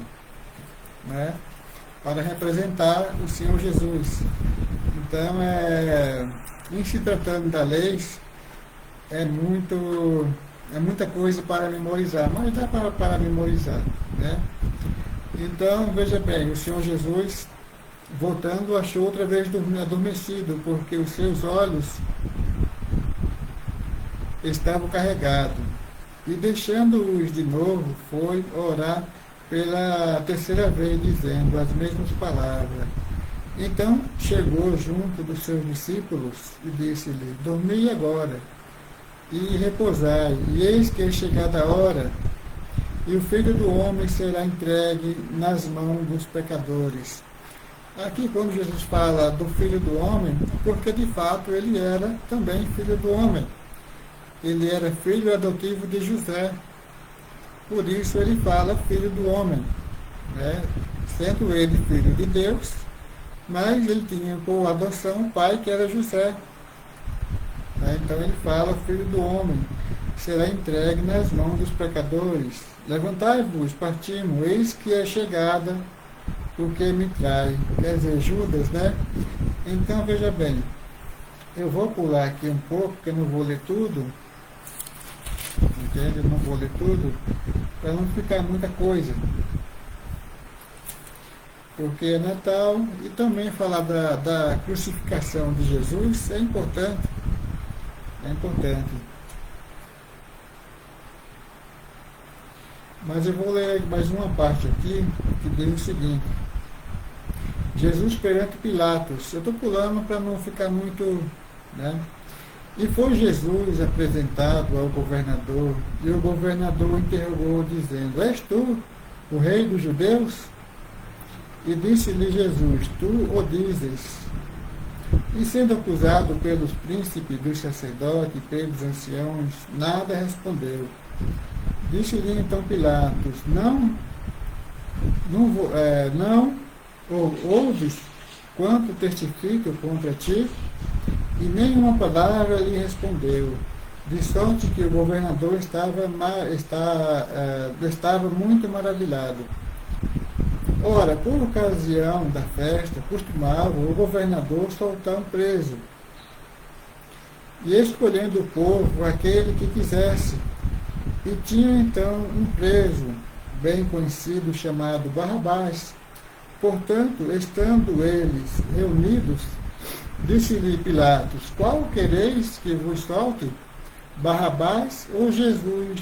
né? Para representar o Senhor Jesus. Então, em se tratando da lei, é muita coisa para memorizar, mas dá para memorizar, né? Então, veja bem, o Senhor Jesus, voltando, achou outra vez adormecido, porque os seus olhos estavam carregados. E deixando-os de novo, foi orar pela terceira vez, dizendo as mesmas palavras. Então chegou junto dos seus discípulos e disse-lhe: dormi agora e repousai, e eis que é chegada a hora, e o Filho do Homem será entregue nas mãos dos pecadores. Aqui, quando Jesus fala do Filho do Homem, porque de fato ele era também Filho do Homem. Ele era filho adotivo de José. Por isso ele fala Filho do Homem. Né? Sendo ele filho de Deus, mas ele tinha por adoção um pai que era José. Né? Então ele fala Filho do Homem. Será entregue nas mãos dos pecadores. Levantai-vos, partimos, eis que é chegada o que me trai. Quer dizer, Judas, né? Então, veja bem, eu vou pular aqui um pouco, porque eu não vou ler tudo, entende? Eu não vou ler tudo, para não ficar muita coisa. Porque é Natal, e também falar da crucificação de Jesus é importante. É importante. Mas eu vou ler mais uma parte aqui, que diz o seguinte: Jesus perante Pilatos. Eu estou pulando para não ficar muito, né? E foi Jesus apresentado ao governador, e o governador interrogou, dizendo: és tu o rei dos judeus? E disse-lhe Jesus: tu o dizes. E sendo acusado pelos príncipes dos sacerdotes e pelos anciãos, nada respondeu. Disse-lhe então Pilatos: não ouves quanto testifico contra ti? E nenhuma palavra lhe respondeu, de sorte que o governador estava muito maravilhado. Ora, por ocasião da festa, costumava o governador soltar um preso, e escolhendo o povo aquele que quisesse. E tinha então um preso, bem conhecido, chamado Barrabás. Portanto, estando eles reunidos, disse-lhe Pilatos: qual quereis que vos solte? Barrabás ou Jesus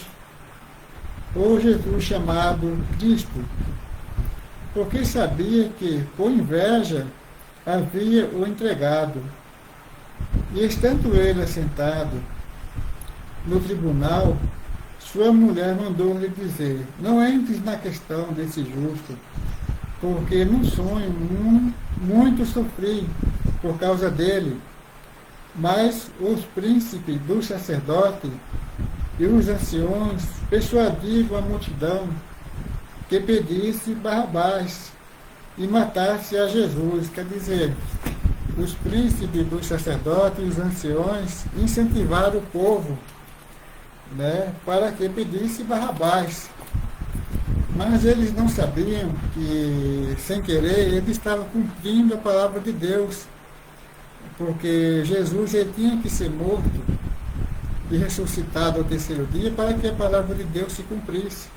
chamado Cristo? Porque sabia que, por inveja, havia o entregado. E estando ele assentado no tribunal, sua mulher mandou-lhe dizer: não entres na questão desse justo, porque num sonho muito sofri por causa dele. Mas os príncipes dos sacerdotes e os anciões persuadiram a multidão que pedisse Barrabás e matasse a Jesus. Quer dizer, os príncipes dos sacerdotes e os anciões incentivaram o povo, né, para que pedisse Barrabás. Mas eles não sabiam que, sem querer, eles estavam cumprindo a palavra de Deus, porque Jesus ele tinha que ser morto e ressuscitado ao terceiro dia para que a palavra de Deus se cumprisse.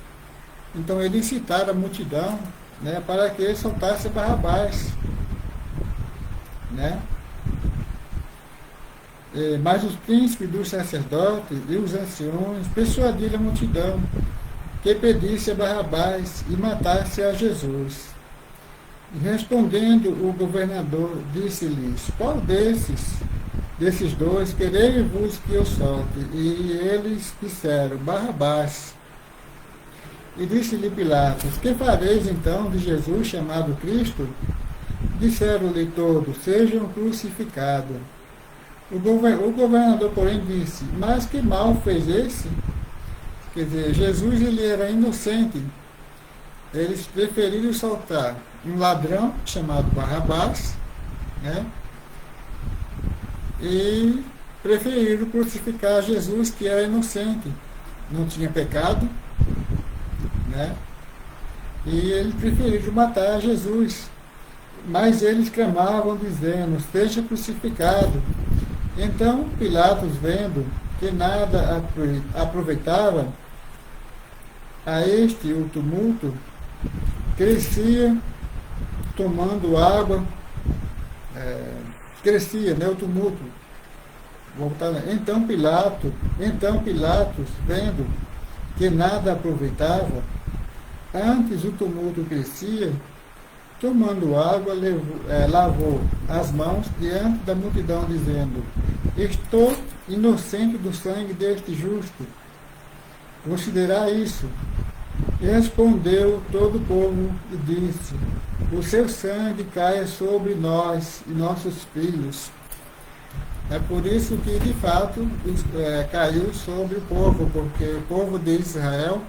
Então eles incitaram a multidão, né, para que ele soltasse Barrabás, né? Mas os príncipes dos sacerdotes e os anciões persuadiram a multidão que pedisse a Barrabás e matasse a Jesus. E respondendo o governador, disse-lhes: qual desses dois querei-vos que eu solte? E eles disseram: Barrabás. E disse-lhe Pilatos: que fareis então de Jesus chamado Cristo? Disseram-lhe todos: sejam crucificados. O governador, porém, disse: mas que mal fez esse? Quer dizer, Jesus ele era inocente. Eles preferiram soltar um ladrão chamado Barrabás, né? E preferiram crucificar Jesus, que era inocente, não tinha pecado, né? E eles preferiram matar Jesus. Mas eles clamavam, dizendo: seja crucificado. Então Pilatos, vendo que nada aproveitava a este o tumulto, crescia tomando água, crescia, né, o tumulto. Então Pilatos, vendo que nada aproveitava, antes o tumulto crescia, tomando água, lavou as mãos diante da multidão, dizendo: estou inocente do sangue deste justo. Considerai isso. E respondeu todo o povo e disse: o seu sangue caia sobre nós e nossos filhos. É por isso que, de fato, caiu sobre o povo, porque o povo de Israel,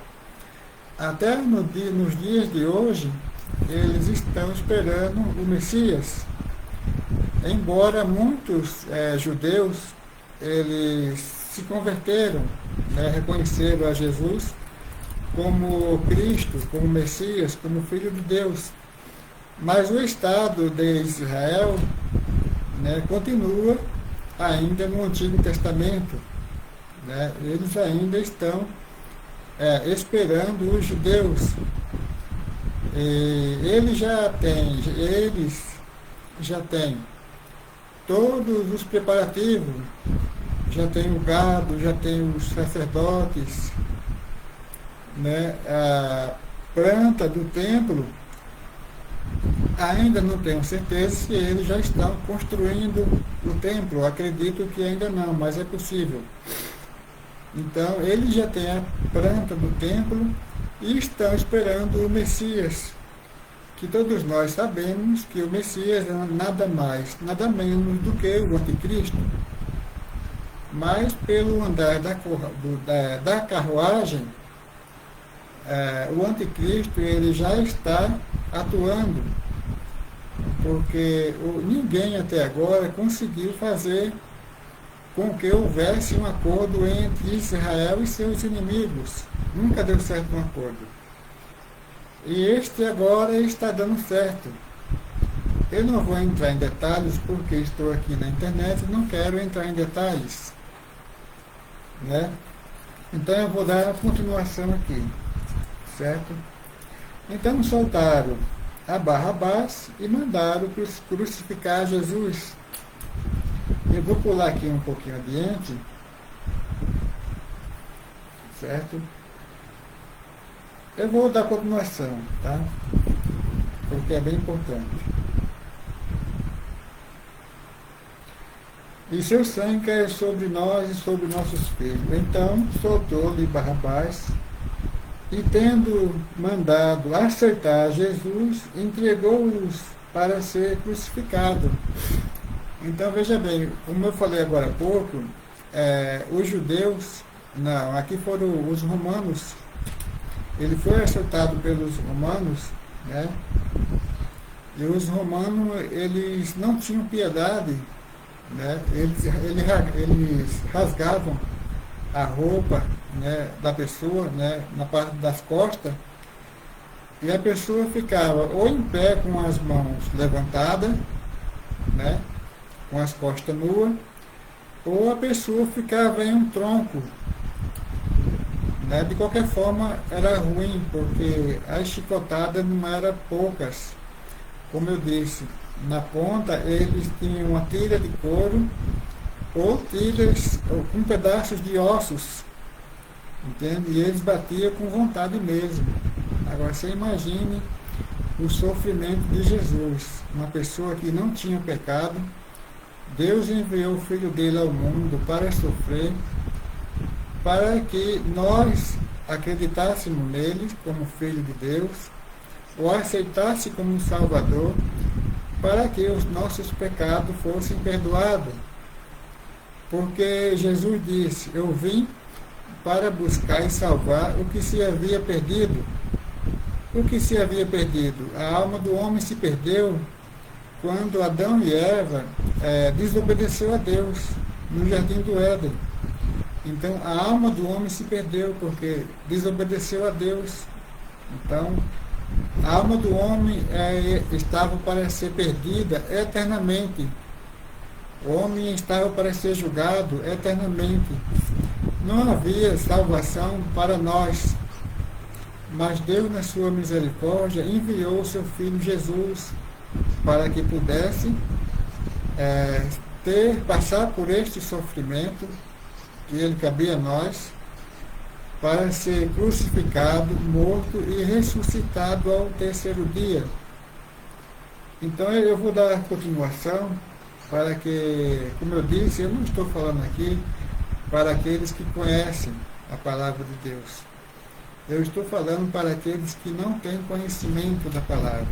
até nos dias de hoje, eles estão esperando o Messias. Embora muitos judeus eles se converteram, né, reconheceram a Jesus como Cristo, como Messias, como Filho de Deus. Mas o Estado de Israel, né, continua ainda no Antigo Testamento. Né, eles ainda estão esperando os judeus. Eles já têm todos os preparativos, já tem o gado, já tem os sacerdotes, né? A planta do templo, ainda não tenho certeza se eles já estão construindo o templo. Acredito que ainda não, mas é possível. Então, eles já têm a planta do templo e estão esperando o Messias, que todos nós sabemos que o Messias é nada mais, nada menos do que o Anticristo. Mas pelo andar da carruagem, o Anticristo ele já está atuando, porque ninguém até agora conseguiu fazer com que houvesse um acordo entre Israel e seus inimigos. Nunca deu certo um acordo. E este agora está dando certo. Eu não vou entrar em detalhes porque estou aqui na internet e não quero entrar em detalhes, né? Então eu vou dar a continuação aqui, certo? Então soltaram a Barrabás e mandaram crucificar Jesus. Eu vou pular aqui um pouquinho adiante, certo? Eu vou dar continuação, tá? Porque é bem importante. E seu sangue caiu sobre nós e sobre nossos filhos. Então soltou-lhe Barrabás e, tendo mandado acertar Jesus, entregou-os para ser crucificado. Então veja bem, como eu falei agora há pouco, os judeus, não, aqui foram os romanos. Ele foi acertado pelos romanos, né? E os romanos, eles não tinham piedade, né? Eles rasgavam a roupa, né, da pessoa, né, na parte das costas, e a pessoa ficava ou em pé com as mãos levantadas, né, com as costas nuas, ou a pessoa ficava em um tronco, né? De qualquer forma, era ruim, porque as chicotadas não eram poucas. Como eu disse, na ponta eles tinham uma tira de couro ou tiras com pedaços de ossos, entende? E eles batiam com vontade mesmo. Agora você imagine o sofrimento de Jesus, uma pessoa que não tinha pecado. Deus enviou o Filho dele ao mundo para sofrer, para que nós acreditássemos nele como Filho de Deus, o aceitasse como um Salvador, para que os nossos pecados fossem perdoados. Porque Jesus disse: eu vim para buscar e salvar o que se havia perdido. O que se havia perdido? A alma do homem se perdeu quando Adão e Eva desobedeceu a Deus no jardim do Éden. Então a alma do homem se perdeu porque desobedeceu a Deus. Então a alma do homem estava para ser perdida eternamente. O homem estava para ser julgado eternamente. Não havia salvação para nós. Mas Deus, na sua misericórdia, enviou o seu Filho Jesus para que pudesse passar por este sofrimento que ele cabia a nós, para ser crucificado, morto e ressuscitado ao terceiro dia. Então eu vou dar a continuação para que, como eu disse, eu não estou falando aqui para aqueles que conhecem a palavra de Deus. Eu estou falando para aqueles que não têm conhecimento da palavra.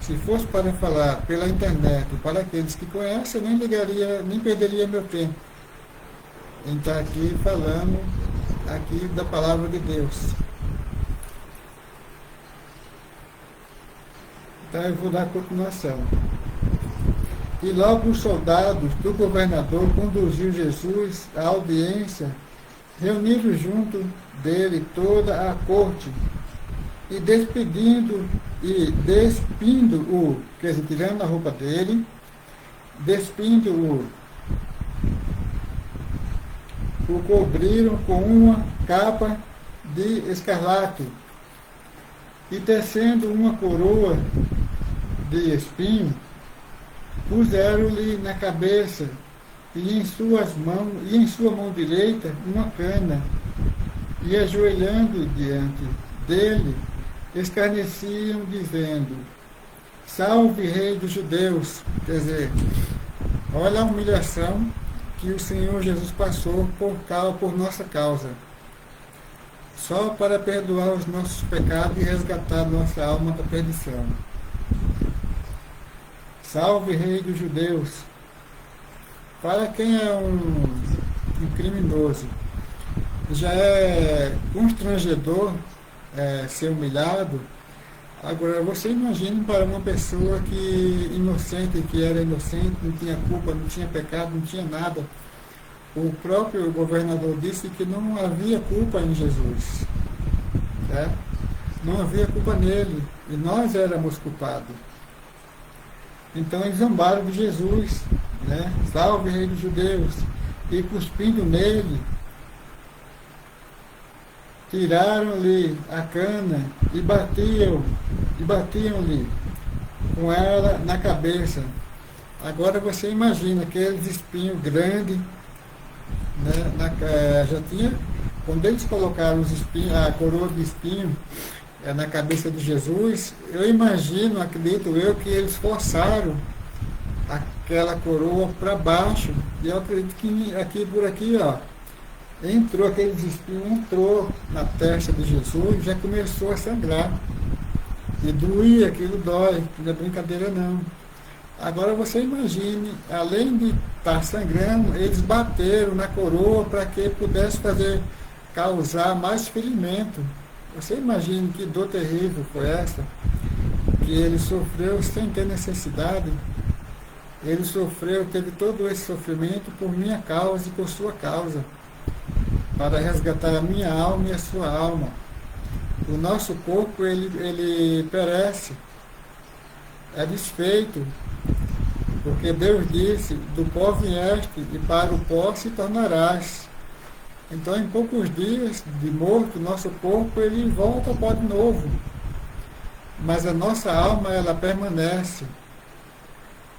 Se fosse para falar pela internet para aqueles que conhecem, eu nem ligaria, nem perderia meu tempo em estar aqui falando aqui da palavra de Deus. Então eu vou dar continuação. E logo os soldados do governador conduziu Jesus à audiência, reunindo junto dele toda a corte, e despindo-o, quer dizer, tirando a roupa dele, despindo-o, o cobriram com uma capa de escarlate, e tecendo uma coroa de espinho, puseram-lhe na cabeça, e em sua mão direita uma cana, e ajoelhando diante dele, escarneciam, dizendo: Salve, Rei dos Judeus! Quer dizer, olha a humilhação que o Senhor Jesus passou por nossa causa, só para perdoar os nossos pecados e resgatar nossa alma da perdição. Salve, Rei dos Judeus! Para quem é um criminoso, já é constrangedor ser humilhado. Agora, você imagina para uma pessoa que era inocente, não tinha culpa, não tinha pecado, não tinha nada. O próprio governador disse que não havia culpa em Jesus. Né? Não havia culpa nele. E nós éramos culpados. Então eles zombaram de Jesus. Né? Salve, Rei dos Judeus! E cuspindo nele, tiraram-lhe a cana e batiam-lhe com ela na cabeça. Agora você imagina aqueles espinhos grandes, né, já tinha, quando eles colocaram os espinhos, a coroa de espinho na cabeça de Jesus, eu imagino, acredito eu, que eles forçaram aquela coroa para baixo, e eu acredito que por aqui, ó, entrou aqueles espinhos, entrou na testa de Jesus, já começou a sangrar. E doía, aquilo dói, não é brincadeira não. Agora você imagine, além de estar sangrando, eles bateram na coroa para que pudesse causar mais ferimento. Você imagine que dor terrível foi essa? que ele sofreu sem ter necessidade. Ele sofreu, teve todo esse sofrimento por minha causa e por sua causa, para resgatar a minha alma e a sua alma. O nosso corpo, ele perece, é desfeito, porque Deus disse, do pó vieste e para o pó se tornarás. Então, em poucos dias de morto, nosso corpo ele volta ao pó de novo. Mas a nossa alma, ela permanece.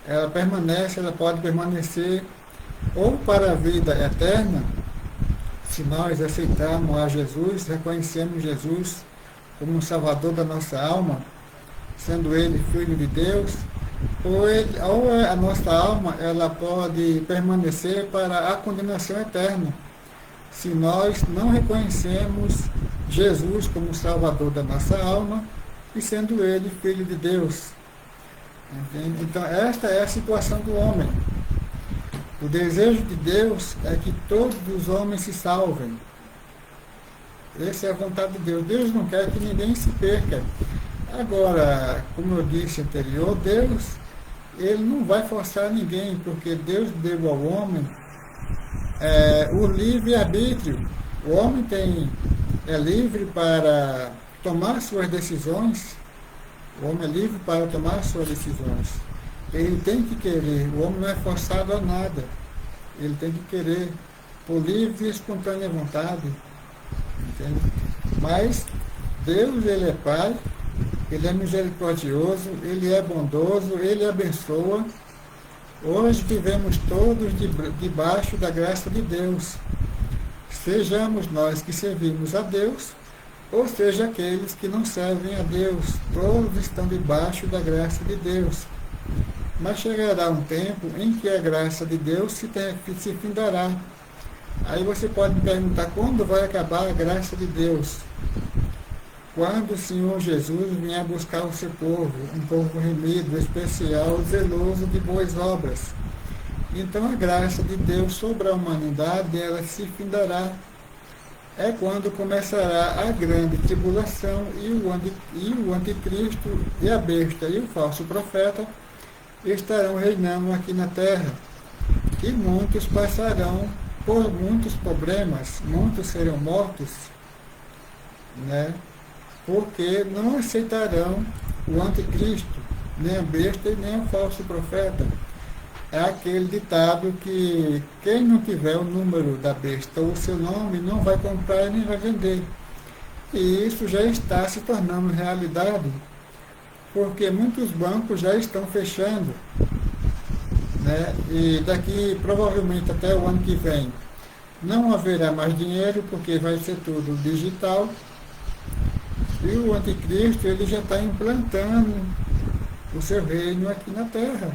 Ela pode permanecer ou para a vida eterna, se nós aceitarmos a Jesus, reconhecemos Jesus como um Salvador da nossa alma, sendo Ele Filho de Deus, ou a nossa alma ela pode permanecer para a condenação eterna, se nós não reconhecemos Jesus como Salvador da nossa alma e sendo Ele Filho de Deus. Entende? Então, esta é a situação do homem. O desejo de Deus é que todos os homens se salvem. Essa é a vontade de Deus. Deus não quer que ninguém se perca. Agora, como eu disse anterior, Deus, ele não vai forçar ninguém, porque Deus deu ao homem o livre-arbítrio. O homem é livre para tomar suas decisões. O homem é livre para tomar suas decisões. Ele tem que querer. O homem não é forçado a nada. Ele tem que querer por livre e espontânea vontade. Entende? Mas Deus, ele é Pai, ele é misericordioso, ele é bondoso, ele abençoa. Hoje vivemos todos debaixo da graça de Deus. Sejamos nós que servimos a Deus, ou seja, aqueles que não servem a Deus, todos estão debaixo da graça de Deus. Mas chegará um tempo em que a graça de Deus se findará. Aí você pode me perguntar, quando vai acabar a graça de Deus? Quando o Senhor Jesus vier buscar o seu povo, um povo remido, especial, zeloso de boas obras. Então a graça de Deus sobre a humanidade, ela se findará. É quando começará a grande tribulação e o anticristo e a besta e o falso profeta estarão reinando aqui na terra. E muitos passarão por muitos problemas, muitos serão mortos, né? Porque não aceitarão o anticristo, nem a besta e nem o falso profeta. É aquele ditado que quem não tiver o número da besta ou o seu nome não vai comprar e nem vai vender. E isso já está se tornando realidade, porque muitos bancos já estão fechando, né? E daqui provavelmente até o ano que vem não haverá mais dinheiro, porque vai ser tudo digital. E o anticristo ele já está implantando o seu reino aqui na terra.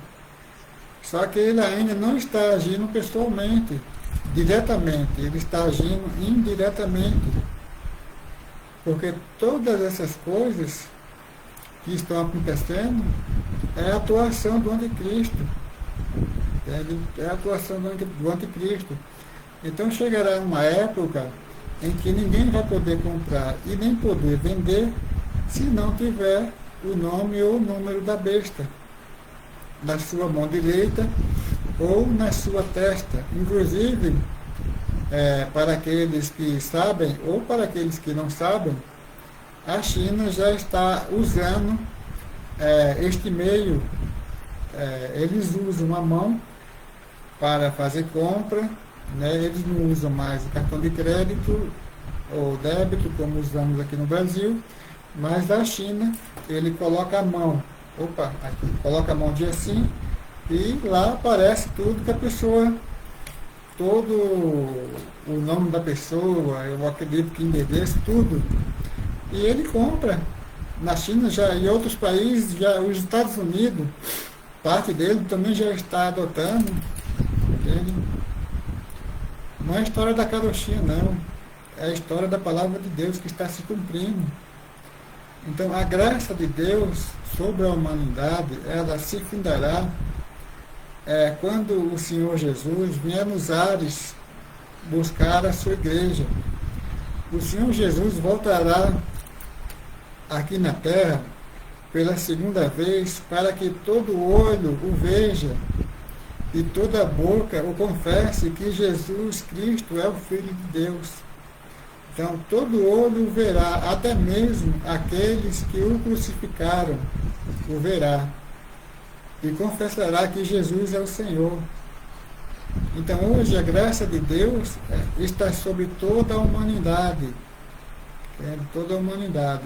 Só que ele ainda não está agindo pessoalmente, diretamente, ele está agindo indiretamente. Porque todas essas coisas que estão acontecendo é a atuação do anticristo. É a atuação do anticristo. Então chegará uma época em que ninguém vai poder comprar e nem poder vender se não tiver o nome ou o número da besta na sua mão direita ou na sua testa. Inclusive, para aqueles que sabem ou para aqueles que não sabem, a China já está usando este meio. Eles usam a mão para fazer compra, né? Eles não usam mais o cartão de crédito ou débito, como usamos aqui no Brasil, mas da China ele coloca a mão. Aqui, coloca a mão de assim e lá aparece tudo que a pessoa, todo o nome da pessoa, eu acredito que endereço, tudo. E ele compra. Na China já, e outros países, já, os Estados Unidos, parte dele também já está adotando. Entende? Não é a história da carochinha, não. É a história da palavra de Deus que está se cumprindo. Então, a graça de Deus sobre a humanidade, ela se findará quando o Senhor Jesus vier nos ares buscar a sua igreja. O Senhor Jesus voltará aqui na terra pela segunda vez, para que todo olho o veja e toda boca o confesse que Jesus Cristo é o Filho de Deus. Então, todo olho o verá, até mesmo aqueles que o crucificaram, o verá, e confessará que Jesus é o Senhor. Então, hoje, a graça de Deus está sobre toda a humanidade. Toda a humanidade.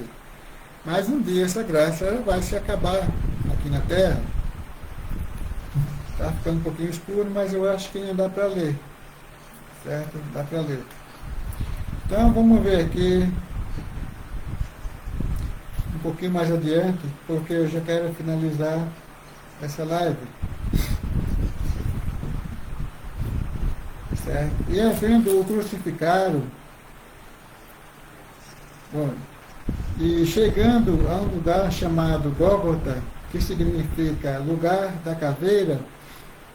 Mas um dia essa graça vai se acabar aqui na Terra. Está ficando um pouquinho escuro, mas eu acho que ainda dá para ler. Certo? Dá para ler. Então, vamos ver aqui um pouquinho mais adiante, porque eu já quero finalizar essa live. Certo? E havendo o crucificado, bom, e chegando a um lugar chamado Gólgota, que significa lugar da caveira,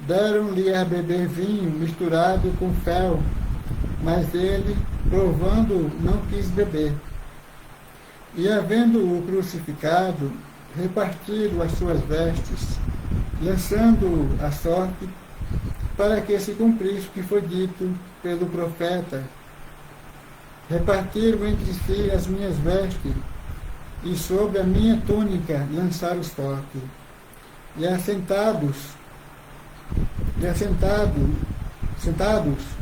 deram-lhe a beber vinho misturado com fel, mas ele, provando, não quis beber. E havendo-o crucificado, repartiram as suas vestes, lançando-o à sorte, para que se cumprisse o que foi dito pelo profeta. Repartiram entre si as minhas vestes, e sobre a minha túnica lançaram sorte. E sentados,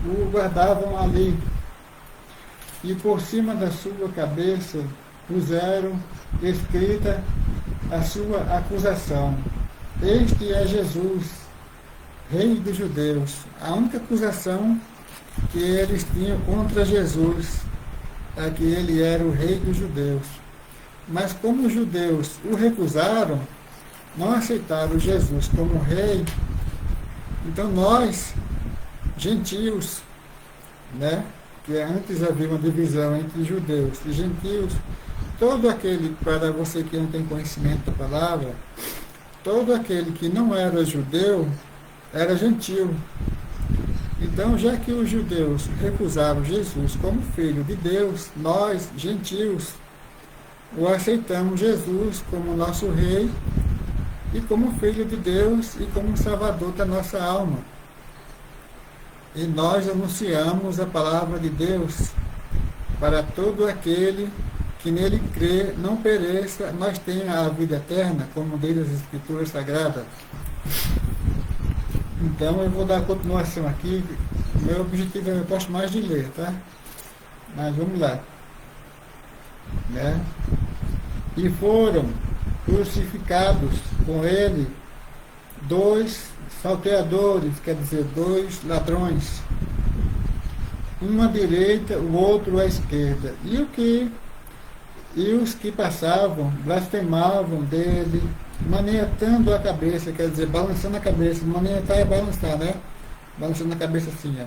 o guardavam ali, e por cima da sua cabeça puseram escrita a sua acusação: Este é Jesus, Rei dos Judeus. A única acusação que eles tinham contra Jesus é que ele era o Rei dos Judeus. Mas como os judeus o recusaram, não aceitaram Jesus como rei, então nós, gentios, né, que antes havia uma divisão entre judeus e gentios, todo aquele, para você que não tem conhecimento da palavra, todo aquele que não era judeu, era gentil. Então, já que os judeus recusaram Jesus como Filho de Deus, nós, gentios, o aceitamos Jesus como nosso Rei e como Filho de Deus e como Salvador da nossa alma. E nós anunciamos a palavra de Deus para todo aquele que nele crê, não pereça, mas tenha a vida eterna, como diz as Escrituras Sagradas. Então eu vou dar continuação aqui. Meu objetivo eu gosto mais de ler, tá? Mas vamos lá. Né? E foram crucificados com ele 2 salteadores, quer dizer, 2 ladrões, um à direita, o outro à esquerda. E os que passavam blasfemavam dele, maniatando a cabeça, quer dizer, balançando a cabeça. Maniatar é balançar, né? Balançando a cabeça assim, ó.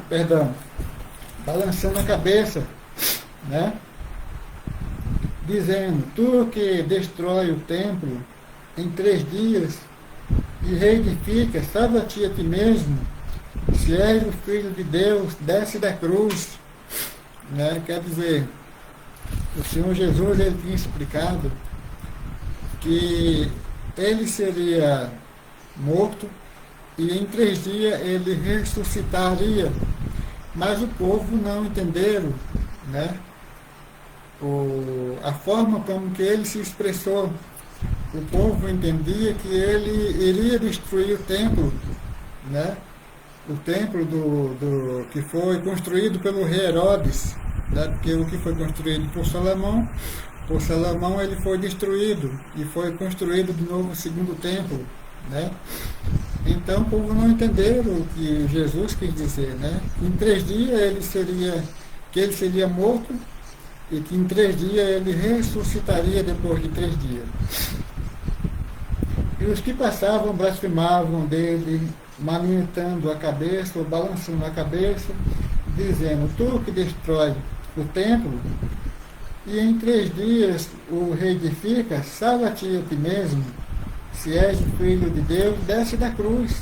Perdão. Balançando a cabeça, né? Dizendo: Tu que destrói o templo em 3 dias e reedifica, salva-te a ti mesmo. Se és o Filho de Deus, desce da cruz. Né? Quer dizer, o Senhor Jesus, ele tinha explicado que ele seria morto e em 3 dias ele ressuscitaria. Mas o povo não entenderam, né? A forma como que ele se expressou. O povo entendia que ele iria destruir o templo, né? O templo que foi construído pelo rei Herodes, né? Porque o que foi construído por Salomão ele foi destruído e foi construído de novo o segundo templo, né? Então o povo não entenderam o que Jesus quis dizer, né? Em 3 dias ele seria morto e que em 3 dias ele ressuscitaria depois de 3 dias. E os que passavam blasfemavam dele, maniatando a cabeça ou balançando a cabeça, dizendo: Tu que destrói o templo e em 3 dias o reedifica, salva-te a ti mesmo. Se és o Filho de Deus, desce da cruz.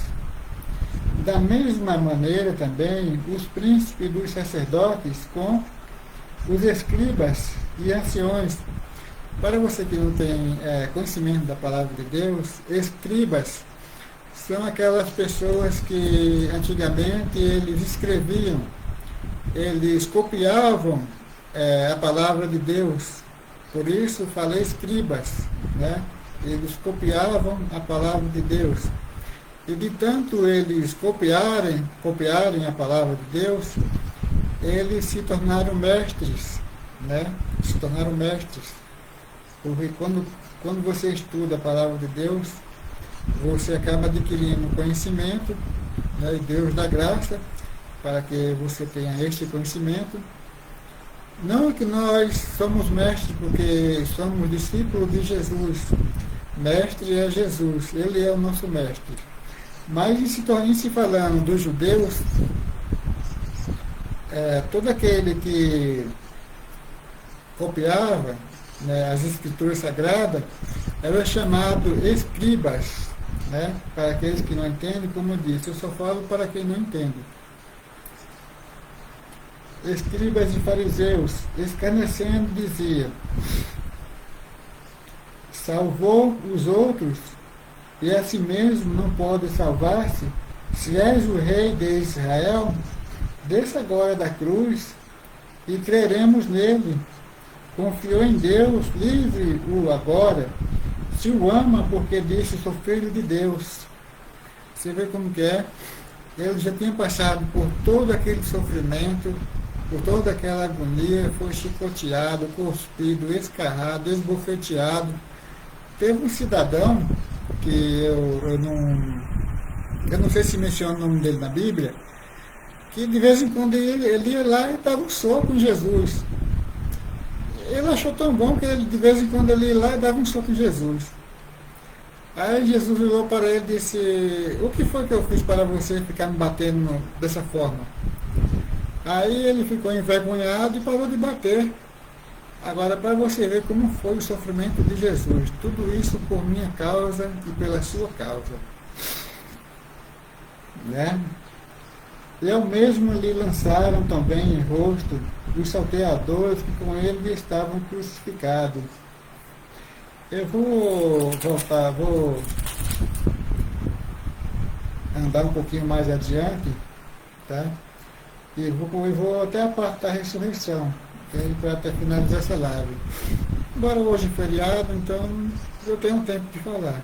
Da mesma maneira também os príncipes dos sacerdotes com os escribas e anciões Para você que não tem conhecimento da palavra de Deus, escribas são aquelas pessoas que antigamente eles escreviam, eles copiavam a palavra de Deus. Por isso falei escribas, né? Eles copiavam a palavra de Deus. E de tanto eles copiarem a palavra de Deus, eles se tornaram mestres, né? Se tornaram mestres. Porque quando você estuda a palavra de Deus, você acaba adquirindo conhecimento, né? E Deus dá graça para que você tenha este conhecimento. Não que nós somos mestres porque somos discípulos de Jesus. Mestre é Jesus, Ele é o nosso mestre. Mas em se falando dos judeus, todo aquele que copiava, né, as escrituras sagradas era chamado escribas, né? Para aqueles que não entendem, como eu disse, eu só falo para quem não entende. Escribas e fariseus, escarnecendo, dizia: salvou os outros e a si mesmo não pode salvar-se? Se és o rei de Israel, desça agora da cruz e creremos nele. Confiou em Deus, livre-o agora. Se o ama, porque disse: sou filho de Deus. Você vê como que é? Ele já tinha passado por todo aquele sofrimento, por toda aquela agonia, foi chicoteado, cuspido, escarrado, esbofeteado. Teve um cidadão, que eu não sei se menciona o nome dele na Bíblia, que de vez em quando ele ia lá e dava um soco em Jesus. Ele achou tão bom que ele, de vez em quando ele ia lá e dava um soco em Jesus. Aí Jesus virou para ele e disse: o que foi que eu fiz para você ficar me batendo dessa forma? Aí ele ficou envergonhado e parou de bater. Agora, para você ver como foi o sofrimento de Jesus, tudo isso por minha causa e pela sua causa. Né? E ao mesmo lhe lançaram também em rosto os salteadores que com ele estavam crucificados. Eu vou voltar, vou andar um pouquinho mais adiante, tá? E vou até a parte da ressurreição, para até finalizar essa live. Embora hoje é feriado, então eu tenho um tempo de falar.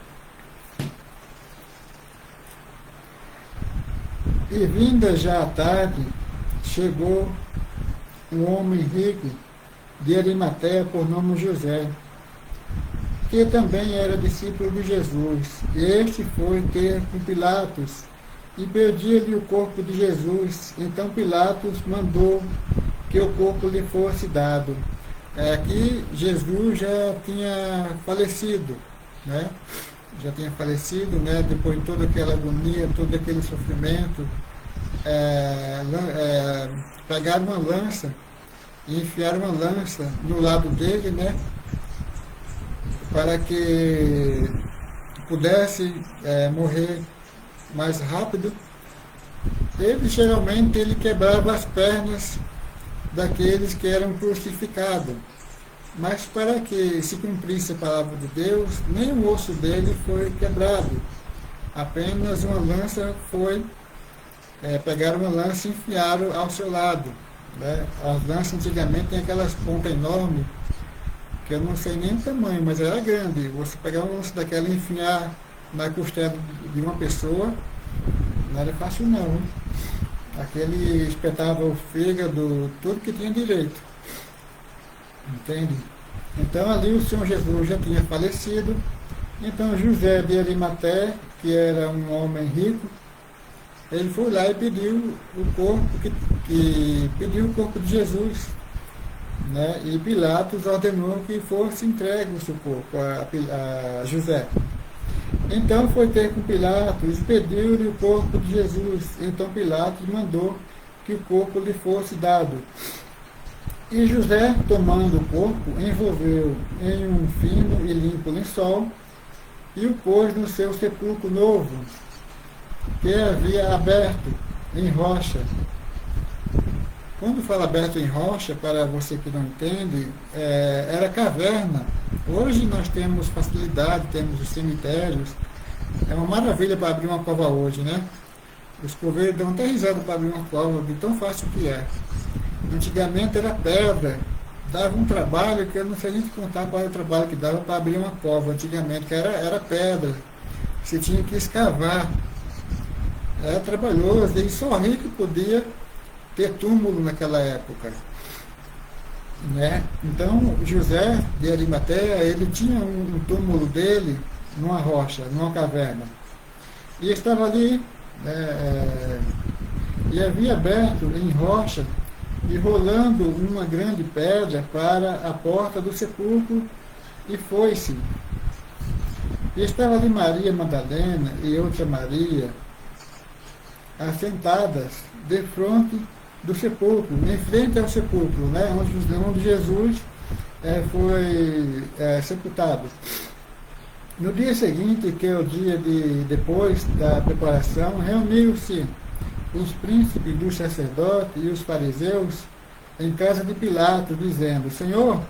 E vinda já à tarde, chegou um homem rico de Arimateia por nome José, que também era discípulo de Jesus. Este foi ter com Pilatos e pedia-lhe o corpo de Jesus. Então Pilatos mandou que o corpo lhe fosse dado. Aqui Jesus já tinha falecido, né? Já tinha falecido, né? Depois de toda aquela agonia, todo aquele sofrimento, pegaram uma lança e enfiaram uma lança no lado dele, né? Para que pudesse morrer mais rápido. Geralmente ele quebrava as pernas daqueles que eram crucificados. Mas para que se cumprisse a palavra de Deus, nem o osso dele foi quebrado. Apenas uma lança foi, pegaram uma lança e enfiaram ao seu lado. Né? As lanças antigamente têm aquelas pontas enormes, que eu não sei nem o tamanho, mas era grande. Você pegar uma lança daquela e enfiar na costela de uma pessoa, não era fácil não. Hein? Aquele espetava o fígado, tudo que tinha direito. Entende? Então ali o Senhor Jesus já tinha falecido. Então José de Arimateia, que era um homem rico, ele foi lá e pediu o corpo, pediu o corpo de Jesus. Né? E Pilatos ordenou que fosse entregue o seu corpo a José. Então foi ter com Pilatos e pediu-lhe o corpo de Jesus. Então Pilatos mandou que o corpo lhe fosse dado. E José, tomando o corpo, envolveu em um fino e limpo lençol e o pôs no seu sepulcro novo, que havia aberto em rocha. Quando fala aberto em rocha, para você que não entende, era caverna, Hoje nós temos facilidade, temos os cemitérios, é uma maravilha para abrir uma cova hoje, né? Os coveiros dão até risada para abrir uma cova, de tão fácil que é. Antigamente era pedra, dava um trabalho que eu não sei nem te contar qual era o trabalho que dava para abrir uma cova antigamente, que era pedra. Você tinha que escavar. Era trabalhoso, e só rico podia ter túmulo naquela época. Né? Então, José de Arimateia, ele tinha um túmulo dele numa rocha, numa caverna. E estava ali, e havia aberto em rocha e rolando uma grande pedra para a porta do sepulcro, e foi-se. E estava ali Maria Madalena e outra Maria, assentadas de frente do sepulcro, em frente ao sepulcro, né, onde Jesus foi sepultado. No dia seguinte, que é o dia depois da preparação, reuniu-se os príncipes dos sacerdotes e os fariseus em casa de Pilatos, dizendo: Senhor,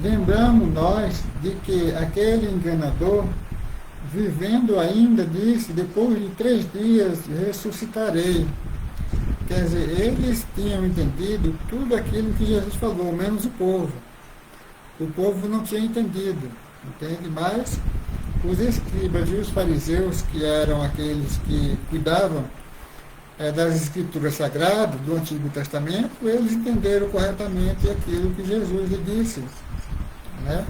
lembramos nós de que aquele enganador, vivendo ainda, disse: depois de 3 dias ressuscitarei. Quer dizer, eles tinham entendido tudo aquilo que Jesus falou, menos o povo. O povo não tinha entendido, entende? Mas os escribas e os fariseus, que eram aqueles que cuidavam das escrituras sagradas do Antigo Testamento, eles entenderam corretamente aquilo que Jesus lhe disse, né?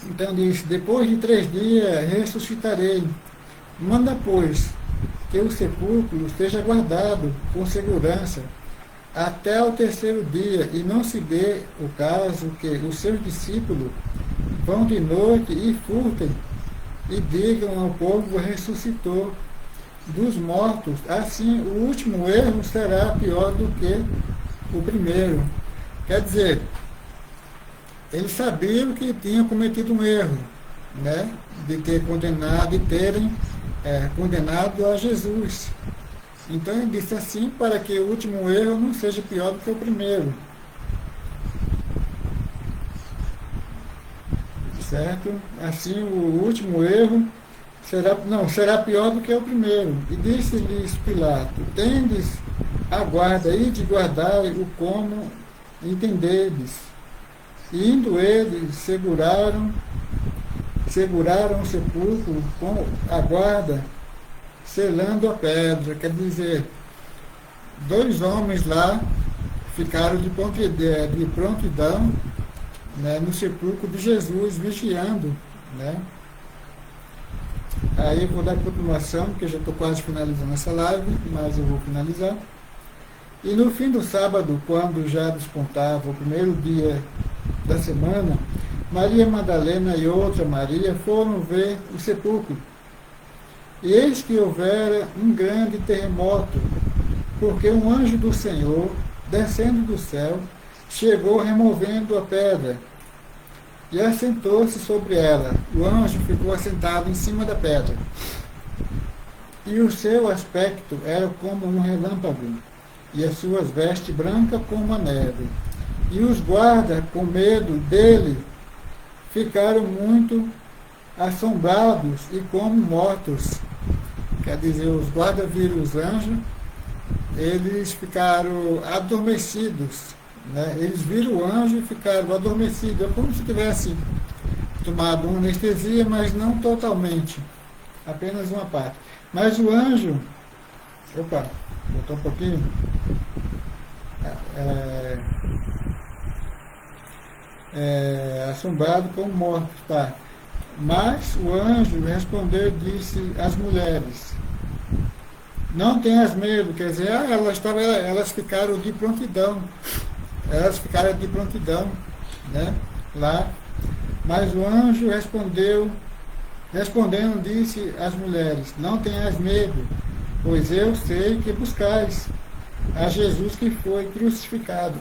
Então disse: depois de 3 dias ressuscitarei. Manda, pois, que o sepulcro esteja guardado com segurança até o 3º dia, e não se dê o caso que os seus discípulos vão de noite e furtem e digam ao povo: ressuscitou dos mortos. Assim, o último erro será pior do que o primeiro. Quer dizer, eles sabiam que tinham cometido um erro, né, de ter condenado, de terem condenado a Jesus. Então ele disse assim, para que o último erro não seja pior do que o primeiro. Certo? Assim, o último erro será pior do que o primeiro. E disse-lhes Pilato: tendes a guarda aí de guardar o como entendedes. E indo eles, seguraram o sepulcro com a guarda, selando a pedra. Quer dizer, 2 homens lá ficaram de prontidão, né, no sepulcro de Jesus, vigiando, né? Aí eu vou dar continuação, porque já estou quase finalizando essa live, mas eu vou finalizar. E no fim do sábado, quando já despontava o primeiro dia da semana, Maria Madalena e outra Maria foram ver o sepulcro. E eis que houvera um grande terremoto, porque um anjo do Senhor, descendo do céu, chegou removendo a pedra e assentou-se sobre ela. O anjo ficou assentado em cima da pedra. E o seu aspecto era como um relâmpago, e as suas vestes brancas como a neve. E os guardas, com medo dele, ficaram muito assombrados e como mortos. Quer dizer, os guardas viram os anjos, eles ficaram adormecidos, né? Eles viram o anjo e ficaram adormecidos. É como se tivessem tomado uma anestesia, mas não totalmente, apenas uma parte. Mas o anjo, voltou um pouquinho, assombrado como mortos, tá? Mas o anjo respondeu e disse às mulheres: não tenhas medo. Quer dizer, elas ficaram de prontidão, né, lá. Mas o anjo respondendo, disse às mulheres: não tenhas medo, pois eu sei que buscais a Jesus que foi crucificado.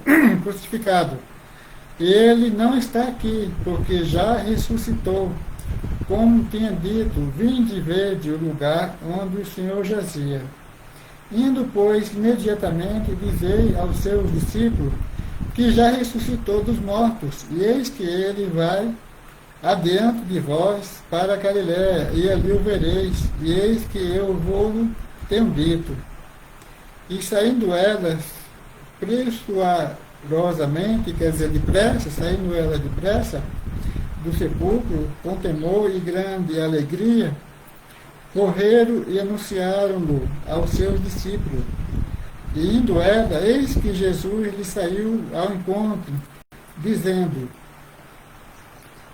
Ele não está aqui, porque já ressuscitou, como tinha dito. Vinde vede o lugar onde o Senhor jazia. Indo, pois, imediatamente, dizei aos seus discípulos que já ressuscitou dos mortos, e eis que ele vai adiante de vós para a Galiléia, e ali o vereis, e eis que eu vou tenho dito. E saindo elas pressuarosamente, quer dizer, depressa, saindo elas depressa do sepulcro, com temor e grande alegria, correram e anunciaram-no aos seus discípulos. E indo ela, eis que Jesus lhe saiu ao encontro, dizendo: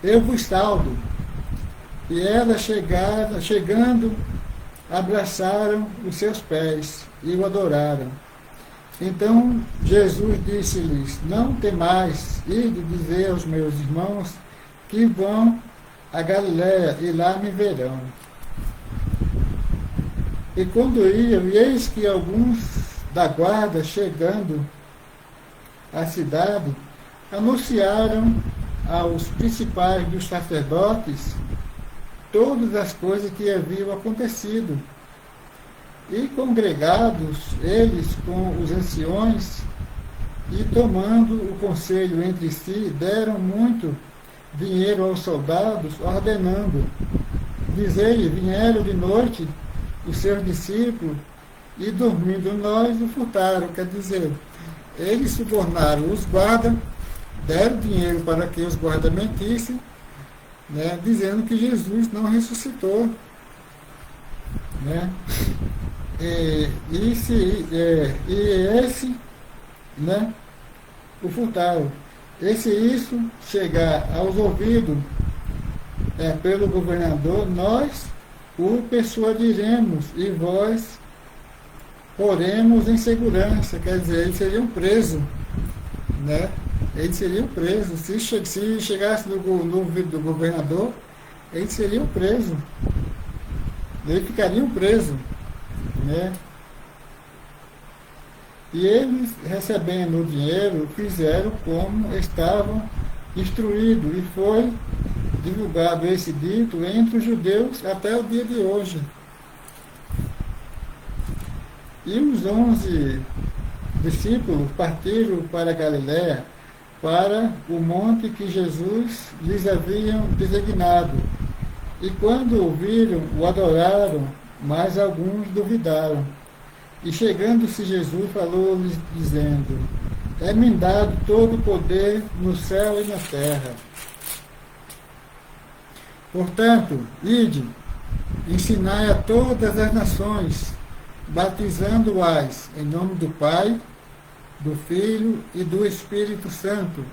eu vos salvo. E ela chegando, abraçaram os seus pés e o adoraram. Então Jesus disse-lhes: não temais, ide dizer aos meus irmãos que vão a Galiléia e lá me verão. E quando iam, eis que alguns da guarda, chegando à cidade, anunciaram aos principais dos sacerdotes todas as coisas que haviam acontecido. E congregados eles com os anciões, e tomando o conselho entre si, deram muito dinheiro aos soldados, ordenando: dizei, vieram de noite os seus discípulos, e dormindo nós o furtaram. Quer dizer, eles subornaram os guardas, deram dinheiro para que os guardas mentissem, né, dizendo que Jesus não ressuscitou. Né? E esse, né, o furtaram. Se isso chegar aos ouvidos pelo governador, nós o persuadiremos e vós poremos em segurança. Quer dizer, eles seriam presos, né? Eles seriam presos. Se chegasse no ouvido do governador, eles seriam presos. Eles ficariam presos, né? E eles, recebendo o dinheiro, fizeram como estavam instruídos, e foi divulgado esse dito entre os judeus até o dia de hoje. E os 11 discípulos partiram para a Galiléia, para o monte que Jesus lhes havia designado. E quando o viram, o adoraram, mas alguns duvidaram. E chegando-se Jesus, falou-lhes, dizendo: é-me dado todo o poder no céu e na terra. Portanto, ide, ensinai a todas as nações, batizando-as em nome do Pai, do Filho e do Espírito Santo,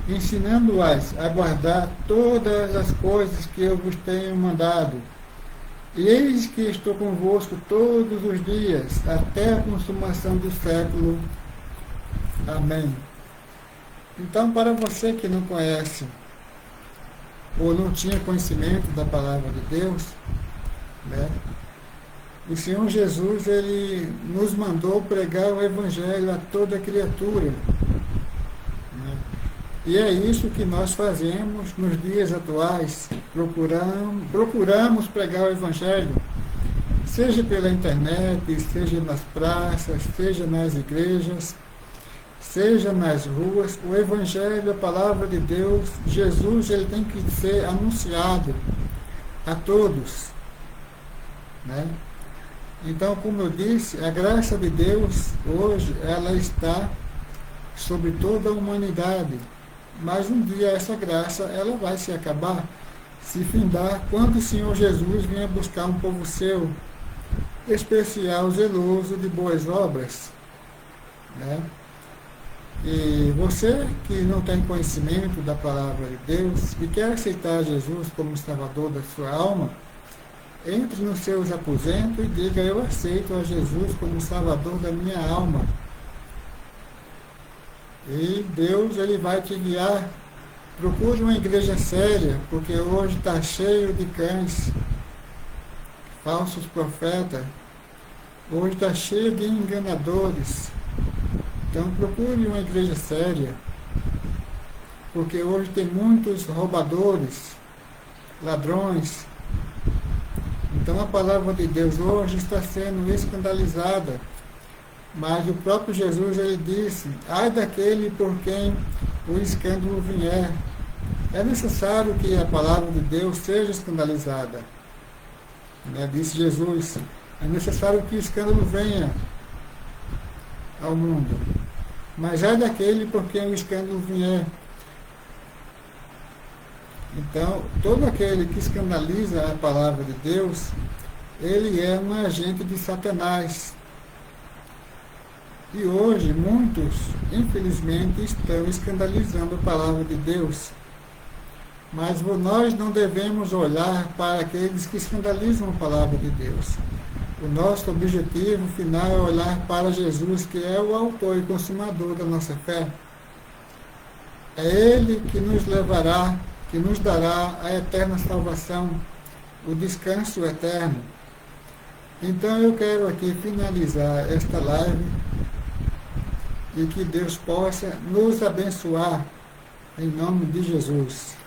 ensinando-as a guardar todas as coisas que eu vos tenho mandado. E eis que estou convosco todos os dias, até a consumação do século. Amém. Então, para você que não conhece, ou não tinha conhecimento da palavra de Deus, né, o Senhor Jesus, Ele nos mandou pregar o Evangelho a toda criatura. Né? E é isso que nós fazemos nos dias atuais. Procuramos pregar o Evangelho, seja pela internet, seja nas praças, seja nas igrejas, seja nas ruas. O Evangelho, a palavra de Deus, Jesus, ele tem que ser anunciado a todos. Né? Então, como eu disse, a graça de Deus hoje, ela está sobre toda a humanidade. Mas um dia essa graça, ela vai se acabar, se findar, quando o Senhor Jesus venha buscar um povo seu, especial, zeloso de boas obras. Né? E você que não tem conhecimento da palavra de Deus e quer aceitar Jesus como Salvador da sua alma, entre nos seus aposentos e diga: eu aceito a Jesus como Salvador da minha alma. E Deus, ele vai te guiar. Procure uma igreja séria, porque hoje está cheio de cães, falsos profetas. Hoje está cheio de enganadores. Então procure uma igreja séria, porque hoje tem muitos roubadores, ladrões. Então a palavra de Deus hoje está sendo escandalizada. Mas o próprio Jesus, ele disse, ai daquele por quem o escândalo vier. É necessário que a palavra de Deus seja escandalizada. Disse Jesus, é necessário que o escândalo venha ao mundo. Mas ai daquele por quem o escândalo vier. Então, todo aquele que escandaliza a palavra de Deus, ele é um agente de Satanás. E hoje, muitos, infelizmente, estão escandalizando a palavra de Deus. Mas nós não devemos olhar para aqueles que escandalizam a palavra de Deus. O nosso objetivo final é olhar para Jesus, que é o autor e consumador da nossa fé. É Ele que nos levará, que nos dará a eterna salvação, o descanso eterno. Então eu quero aqui finalizar esta live e que Deus possa nos abençoar em nome de Jesus.